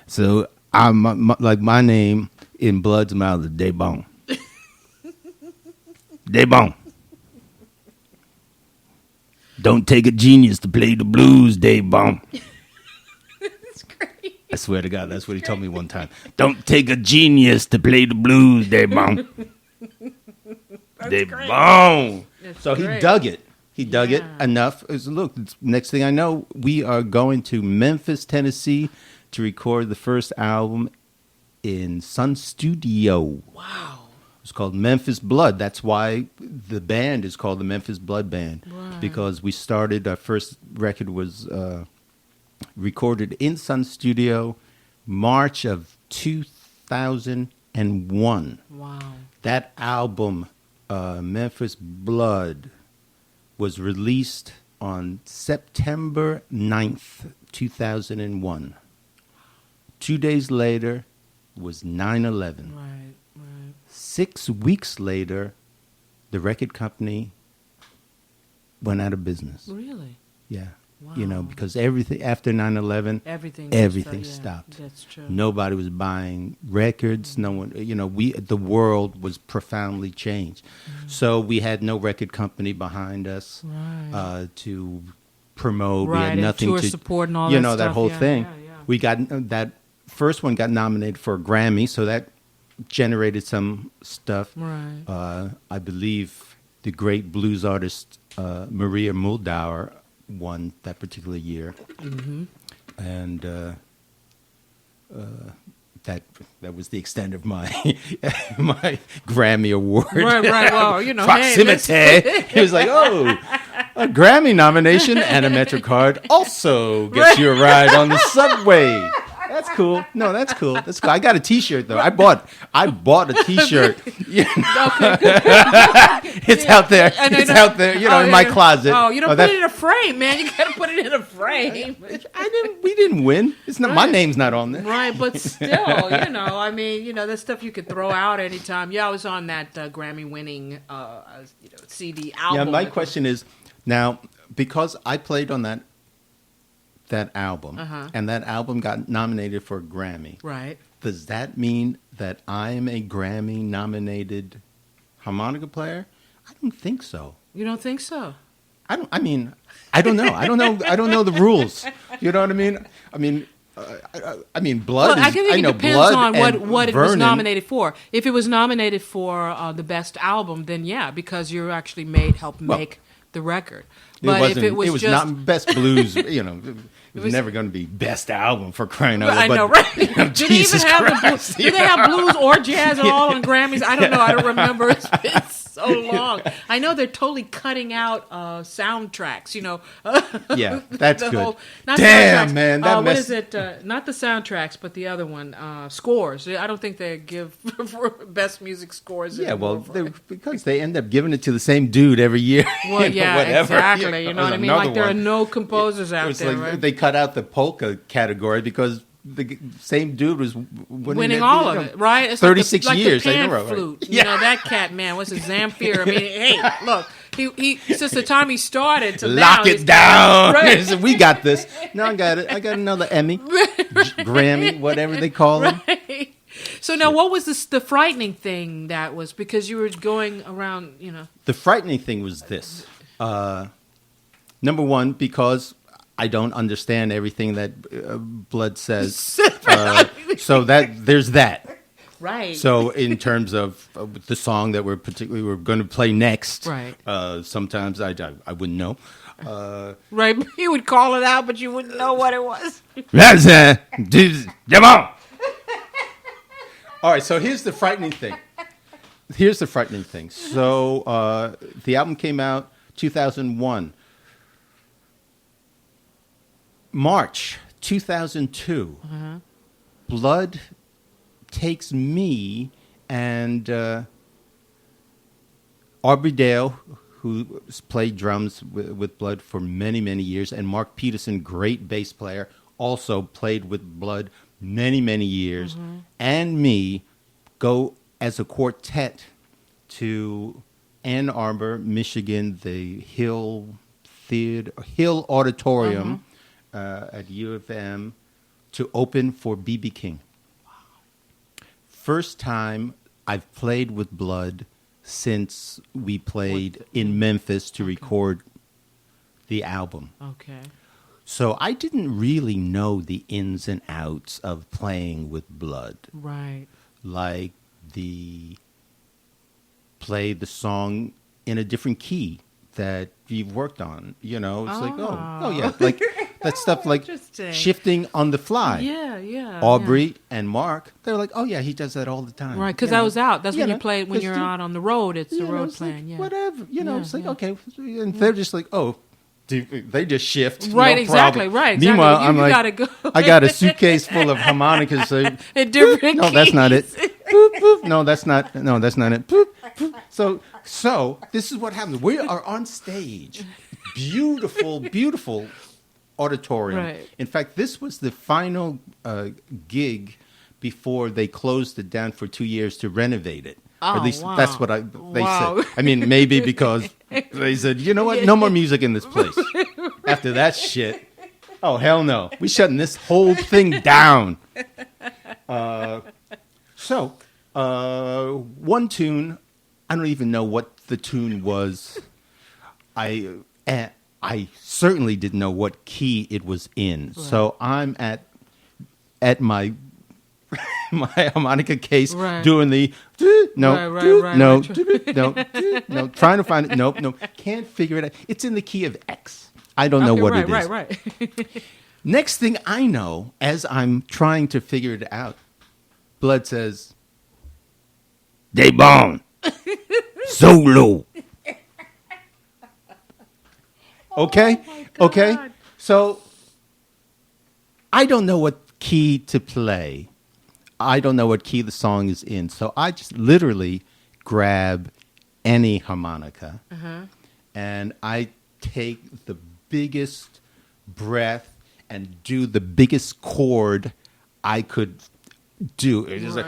so my name in Blood's mouth is Debon. Debon. Don't take a genius to play the blues, Debon. That's great. I swear to God, that's what he told me one time. Don't take a genius to play the blues, Debon. Debon. So he dug it. He dug it enough. Look, next thing I know, we are going to Memphis, Tennessee to record the first album in Sun Studio. Wow. It's called Memphis Blood. That's why the band is called the Memphis Blood Band. Right. Because we started, our first record was recorded in Sun Studio March of 2001. Wow. That album, Memphis Blood, was released on September 9th, 2001. 2 days later was 9/11. Right. 6 weeks later, the record company went out of business. Really? Yeah. Wow. Because everything after 9/11, everything stopped. That's true. Nobody was buying records. No one, the world was profoundly changed. So we had no record company behind us to promote. We had nothing tour to support and all that stuff. that whole thing. Yeah. We got that first one got nominated for a Grammy, so that generated some stuff. Right. I believe the great blues artist Maria Muldaur won that particular year, and that was the extent of my my Grammy award. Right. Well, proximity. He was like, "Oh, a Grammy nomination and a MetroCard also gets you a ride on the subway." That's cool. No, that's cool. That's cool. I got a T-shirt though. I bought a T-shirt. Okay. It's out there. It's out there. In my closet. Oh, you don't put it in a frame, man. You got to put it in a frame. We didn't win. It's not. My name's not on there. Right, but still, that stuff you could throw out anytime. Yeah, I was on that Grammy-winning, CD album. Yeah, my question is now because I played on that album, and that album got nominated for a Grammy. Right. Does that mean that I'm a Grammy-nominated harmonica player? I don't think so. You don't think so? I don't know. I don't know the rules. You know what I mean? I mean, Blood. Well, I think it depends Blood on what it Vernon was nominated for. If it was nominated for the best album, then yeah, because you actually helped make the record. But if it was just not best blues, it was never going to be best album for crying out loud. I know, right? Do they even have Christ, do they have blues or jazz all on Grammys? I don't know. I don't remember. It's been so long. I know they're totally cutting out soundtracks. Yeah, that's good. Damn, man. What is it? Not the soundtracks, but the other one, scores. I don't think they give best music scores. Yeah, because they end up giving it to the same dude every year. Well, yeah, whatever. exactly. You know what I mean? Like there are no composers out there, right? They cut out the polka category because the same dude was winning all of it, right? It's 36 like years. The pan flute. Yeah. That cat, man, what's his Zamfir? I mean, hey, look, he since the time he started to lock now, it down. Right. We got this. No, I got it. I got another Emmy, Grammy, whatever they call them. So now, what was the frightening thing that was because you were going around, you know? The frightening thing was this. Number one, because I don't understand everything that Blood says. So that there's that. Right. So in terms of the song that we're going to play next, right. Sometimes I wouldn't know. Right. You would call it out, but you wouldn't know what it was. Come on. All right, so here's the frightening thing. So the album came out 2001. March 2002, Blood takes me and Aubrey Dale, who played drums with Blood for many, many years, and Mark Peterson, great bass player, also played with Blood many, many years, and me go as a quartet to Ann Arbor, Michigan, the Hill Auditorium at U of M to open for B.B. King. Wow. First time I've played with Blood since we played in Memphis to record the album. Okay. So I didn't really know the ins and outs of playing with Blood. Right. Like play the song in a different key that you've worked on. You know, it's like, oh yeah, like that stuff like shifting on the fly. Yeah. Aubrey and Mark, they're like, oh yeah, he does that all the time. Right, because I was out. That's when you played, when you're out on the road, it's the road playing. Like, whatever, it's like, okay. And they're just like, oh, they just shift. Right, no exactly, problem. right. Meanwhile, exactly. I'm like, gotta go. I got a suitcase full of harmonicas. So, different no, that's not it. Boop, boop. No, that's not it. Boop, boop. So this is what happens. We are on stage. Beautiful auditorium. Right. In fact, this was the final gig before they closed it down for 2 years to renovate it. Or at least that's what they said. I mean, maybe because they said, you know what? No more music in this place. After that shit. Oh, hell no. We're shutting this whole thing down. So, one tune, I don't even know what the tune was. I certainly didn't know what key it was in. Right. So I'm at my harmonica case doing the no, trying to find it. Nope, can't figure it out. It's in the key of X. I don't know what it is. Right. Next thing I know, as I'm trying to figure it out, Blood says, "They bone solo." Okay. So I don't know what key to play. I don't know what key the song is in. So I just literally grab any harmonica and I take the biggest breath and do the biggest chord I could do. It's just like,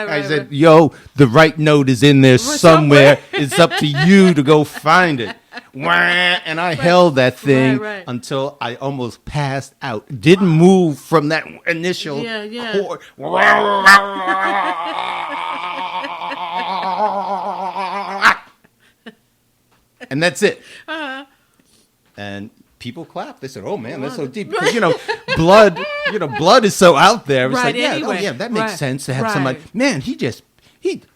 I said, yo, the right note is in there somewhere. It's up to you to go find it. And I held that thing until I almost passed out. Didn't move from that initial chord. And that's it. And people clapped. They said, "Oh man, that's so deep." Because blood is so out there. It's like, that makes sense to have somebody. Man, he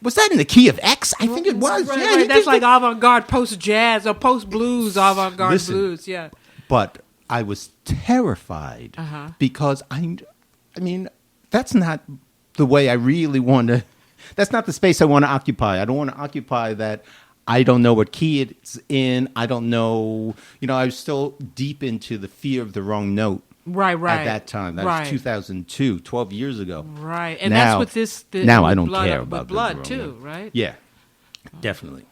was that in the key of X? I think it was. Right. That's like avant-garde post-jazz or post-blues, avant-garde blues. Yeah. But I was terrified because I mean, that's not the way I really want to. That's not the space I want to occupy. I don't want to occupy that. I don't know what key it's in. I don't know. I was still deep into the fear of the wrong note. Right. At that time. That was 2002, 12 years ago. Right. And now, that's what now I don't care about blood too, right? Yeah. Definitely.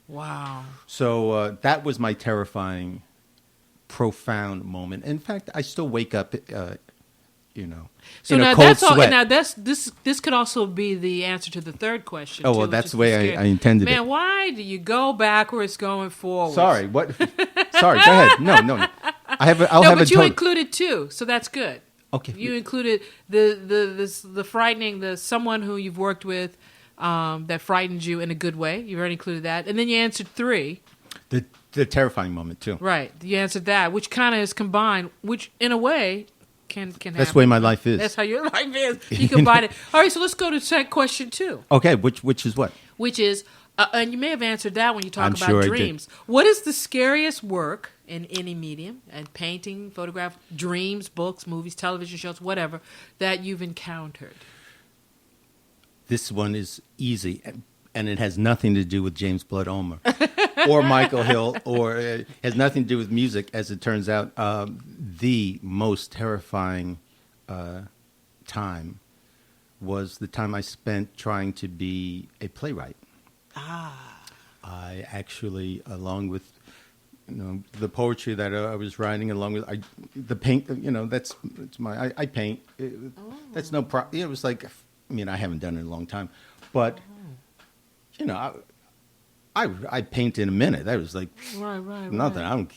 Wow. So that was my terrifying, profound moment. In fact, I still wake up So in now a cold that's all. sweat. Now this could also be the answer to the third question. Oh, well, that's the way I intended it. Man, why do you go backwards going forward? Sorry, what? Sorry, go ahead. No. But you included two, so that's good. Okay. You included the frightening, the someone who you've worked with that frightened you in a good way. You've already included that. And then you answered 3. The terrifying moment, too. Right. You answered that, which kind of is combined, which in a way can happen. That's the way my life is. That's how your life is. You combine it. All right, so let's go to question 2. Okay, which is what? Which is, and you may have answered that when you talk I'm about sure dreams. What is the scariest work in any medium, and painting, photograph, dreams, books, movies, television shows, whatever, that you've encountered? This one is easy, and it has nothing to do with James Blood Ulmer or Michael Hill, or it has nothing to do with music, as it turns out. The most terrifying time was the time I spent trying to be a playwright. I actually, along with the poetry that I was writing, along with the paint, that's my I paint. That's no problem. It was like, I haven't done it in a long time, but I paint in a minute. That was like nothing. I don't,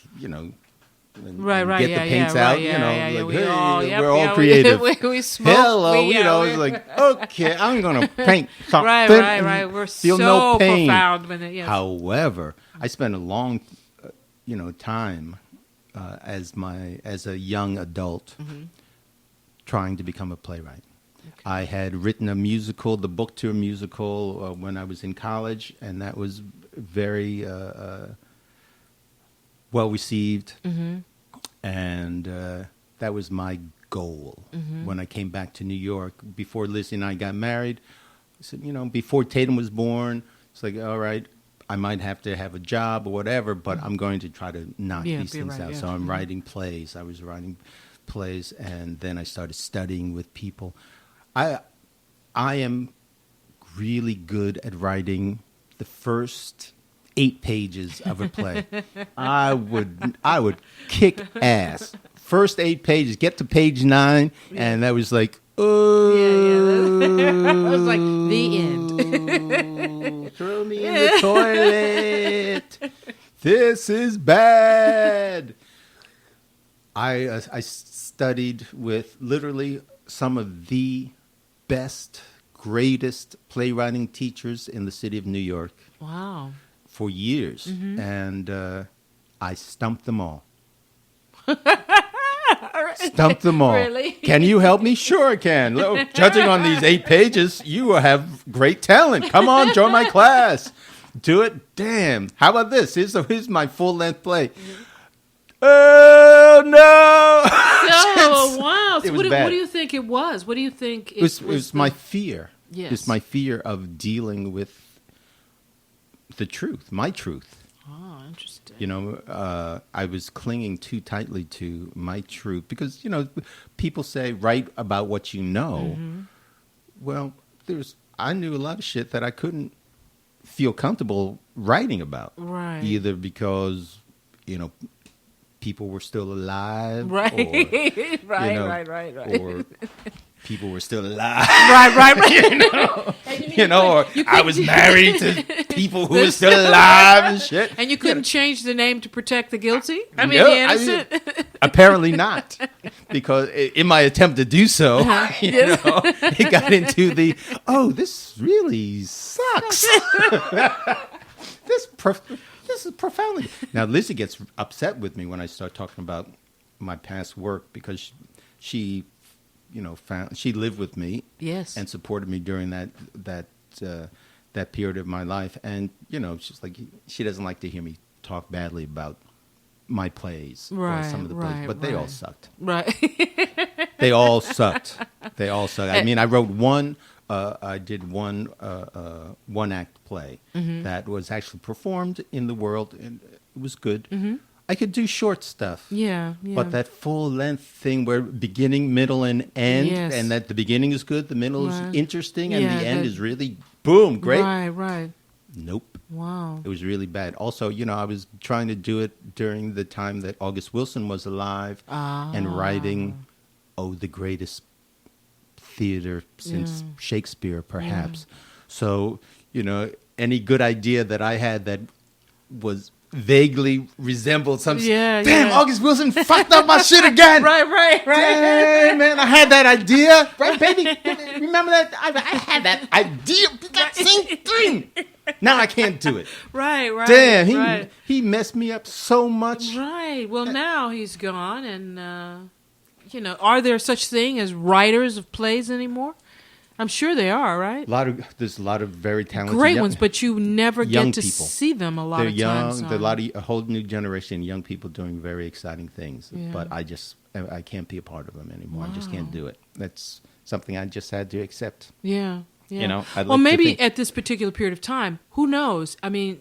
Right. Get the paints out. We're all creative. We smoke. Hello, it's like, okay, I'm gonna paint something. Right. We're feel so no pain. profound when it. Yes. However, I spent a long, time as a young adult trying to become a playwright. Okay. I had written a musical, the book tour musical, when I was in college, and that was very well received. And that was my goal when I came back to New York. Before Lizzie and I got married, I said, before Tatum was born, it's like, all right, I might have to have a job or whatever, but I'm going to try to knock these things out. Yeah. So I'm writing plays. I was writing plays, and then I started studying with people. I am really good at writing the first 8 pages of a play. I would kick ass. First 8 pages, get to page 9, and that was like, oh. That was like the end. Throw me in the toilet. This is bad. I studied with literally some of the best, greatest playwriting teachers in the city of New York. Wow. For years, and I stumped them all. Stumped them all. Really? Can you help me? Sure I can. Judging on these 8 pages, you have great talent. Come on, join my class. Do it. Damn. How about this? Here's my full-length play. Oh, no. Oh, wow. So what do you think it was? What do you think it was my fear. Yes. It was my fear of dealing with the truth, my truth. Oh, interesting. I was clinging too tightly to my truth because, people say write about what you know. Well, I knew a lot of shit that I couldn't feel comfortable writing about. Right. Either because, people were still alive. Right. Or, right. Or people were still alive. Right. Or I was married to people who were still alive and shit. And you couldn't change the name to protect the guilty? The innocent? Apparently not. Because in my attempt to do so, it got into this really sucks. This is profoundly. Now, Lizzie gets upset with me when I start talking about my past work because she she lived with me, yes, and supported me during that period of my life. And she's like, she doesn't like to hear me talk badly about my plays, right, or some of the plays, but they all sucked. Right. They all sucked. I mean, I wrote one. I did one act play that was actually performed in the world, and it was good. I could do short stuff. Yeah. But that full-length thing where beginning, middle, and end, yes, and that the beginning is good, the middle is interesting, and the end is really, boom, great. Right. Nope. Wow. It was really bad. Also, I was trying to do it during the time that August Wilson was alive and writing, the greatest theater since Shakespeare, perhaps. So, any good idea that I had that was vaguely resembled some. Yeah, Damn, yeah. August Wilson fucked up my shit again. Right. Damn, man, I had that idea, right, baby? Remember that? I had that idea, that same thing. Now I can't do it. Right. Damn, he messed me up so much. Right. Well, now he's gone, and are there such thing as writers of plays anymore? I'm sure they are, right? There's a lot of very talented great ones, but you never young get to people. see them a lot They're of young. times. There's a whole new generation of young people doing very exciting things. Yeah. But I can't be a part of them anymore. Wow. I just can't do it. That's something I just had to accept. Yeah. You know, well, maybe at this particular period of time, who knows? I mean,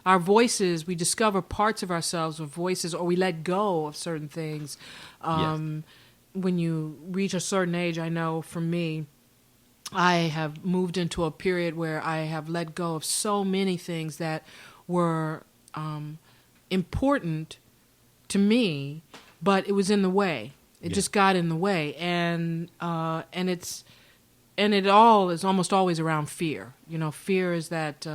our voices, we discover parts of ourselves with voices, or we let go of certain things. Yes. When you reach a certain age, I know for me, I have moved into a period where I have let go of so many things that were important to me, but it was in the way. It just got in the way, and it all is almost always around fear. Fear is that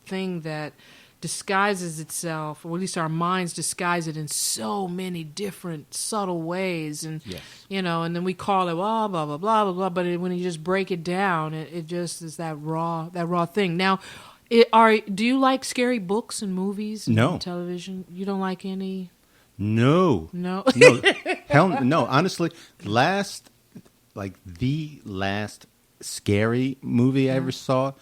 thing that disguises itself, or at least our minds disguise it in so many different subtle ways, and and then we call it blah blah blah blah blah blah. But when you just break it down, it just is that raw thing. Now, do you like scary books and movies? No. And television. You don't like any? No. Hell no. Honestly, the last scary movie I ever saw,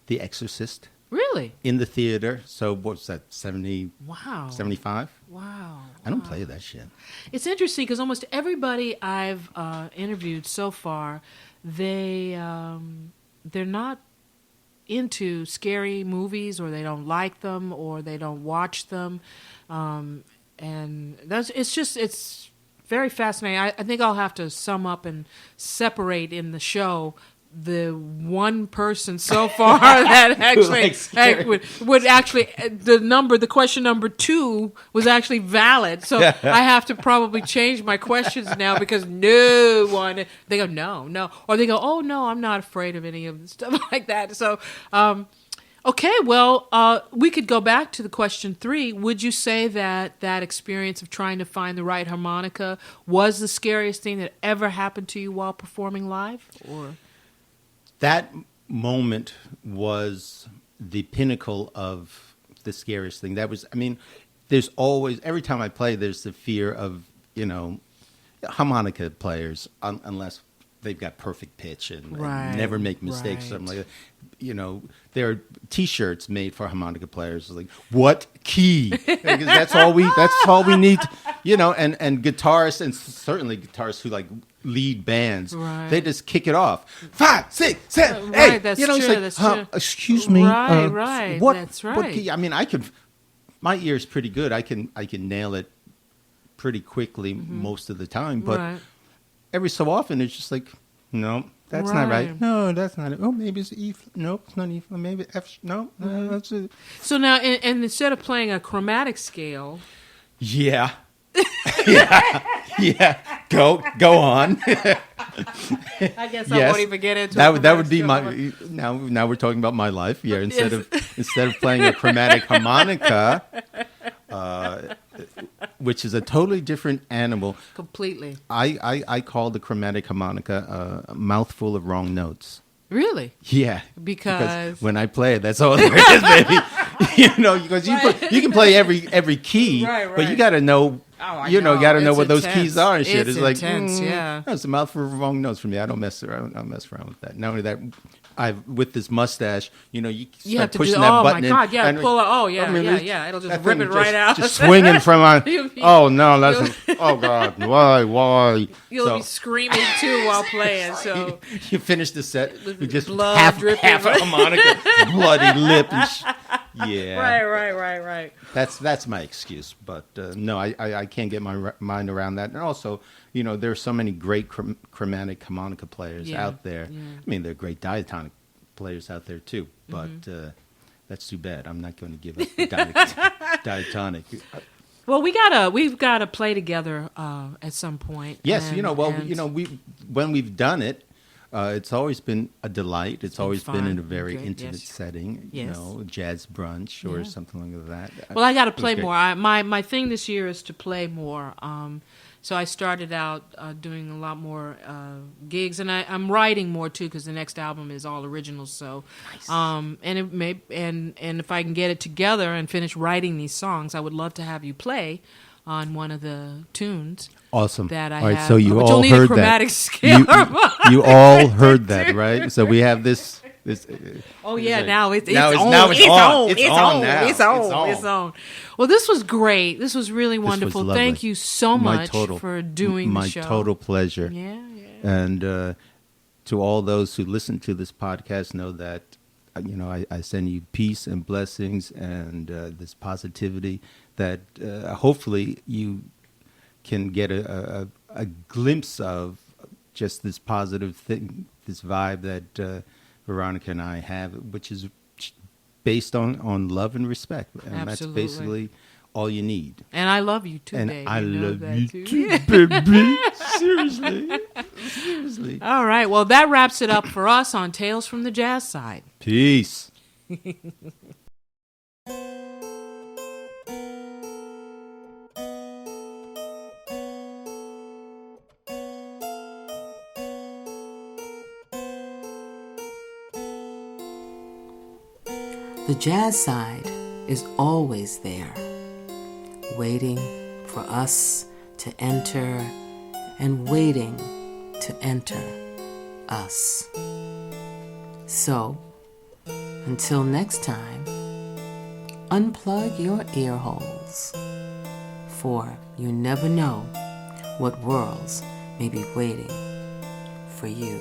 The Exorcist. Really? In the theater. So what's that, 70? Wow. 75? Wow. I don't play that shit. It's interesting because almost everybody I've interviewed so far, they're not into scary movies, or they don't like them, or they don't watch them, and it's very fascinating. I think I'll have to sum up and separate in the show the one person so far that actually would actually the question number 2 was actually valid. So I have to probably change my questions now, because no one, they go no, or they go, oh no, I'm not afraid of any of the stuff like that. So okay, well, we could go back to the question 3. Would you say that experience of trying to find the right harmonica was the scariest thing that ever happened to you while performing live? Or that moment was the pinnacle of the scariest thing. That was, I mean, there's always, every time I play, there's the fear of, harmonica players, unless they've got perfect pitch and never make mistakes, something like that. There are T-shirts made for harmonica players, like, what key? Because that's all we need. And guitarists, and certainly guitarists who like lead bands, they just kick it off. 5, 6, 7, 8. That's true. It's like, that's true. Excuse me. Right. What? That's right. What key? I mean, my ear's pretty good. I can nail it pretty quickly most of the time, but every so often it's just like, no, that's not right. No, that's not it. Oh, maybe it's E. Nope, it's not E. Maybe F. No, that's it. So now, and instead of playing a chromatic scale, yeah. Go on. I guess I won't even get into that. That would be my. Now we're talking about my life. Yeah, instead of playing a chromatic harmonica, which is a totally different animal. Completely. I call the chromatic harmonica a mouthful of wrong notes. Really? Yeah. Because when I play it, that's all there is, baby. Because you can play every key, but you got to know. Oh, you got to know what intense. those keys are and shit. It's like, intense, yeah. No, it's a mouthful of wrong notes for me. I don't mess around with that. Not only that, with this mustache, you you start have to pushing do, that oh button. My God, yeah, and, pull it. Oh, yeah, I mean, yeah. It'll just rip it right out. Just swinging from on. Oh, no, that's, oh, God, why? You'll be screaming, too, while playing, so. You finish the set, you just blood half dripping. a harmonica, bloody lip and yeah. Right. That's my excuse, but no, I can't get my mind around that. And also, there are so many great chromatic harmonica players out there. Yeah. I mean, there are great diatonic players out there too, but that's too bad. I'm not going to give up the diatonic. Well, we've gotta play together at some point. Yes, when we've done it, It's always been a delight. It's always been in a fun. very Good. intimate Yes. setting, Yes. jazz brunch or something like that. Well, I got to It was play great. more. My thing this year is to play more. So I started out doing a lot more gigs, and I'm writing more too because the next album is all originals. So, and it may and if I can get it together and finish writing these songs, I would love to have you play on one of the tunes. Awesome. That I all right, have, so you which all will need a heard chromatic that. scale. You all heard that, right? So we have this. Oh yeah, now it's now on. now It's on. It's It's on on. now. It's on. It's on. Well, this was great. This was really wonderful. lovely. Thank you so My much total- for doing my the show. total pleasure. Yeah. And to all those who listen to this podcast, know that I send you peace and blessings and this positivity that hopefully you can get a glimpse of just this positive thing, this vibe that Veronica and I have, which is based on love and respect. And Absolutely. that's basically all you need. And I love you too, And baby. I know love that you too. too, baby. Seriously. All right. Well, that wraps it up for us on Tales from the Jazz Side. Peace. The jazz side is always there, waiting for us to enter and waiting to enter us. So, until next time, unplug your ear holes, for you never know what worlds may be waiting for you.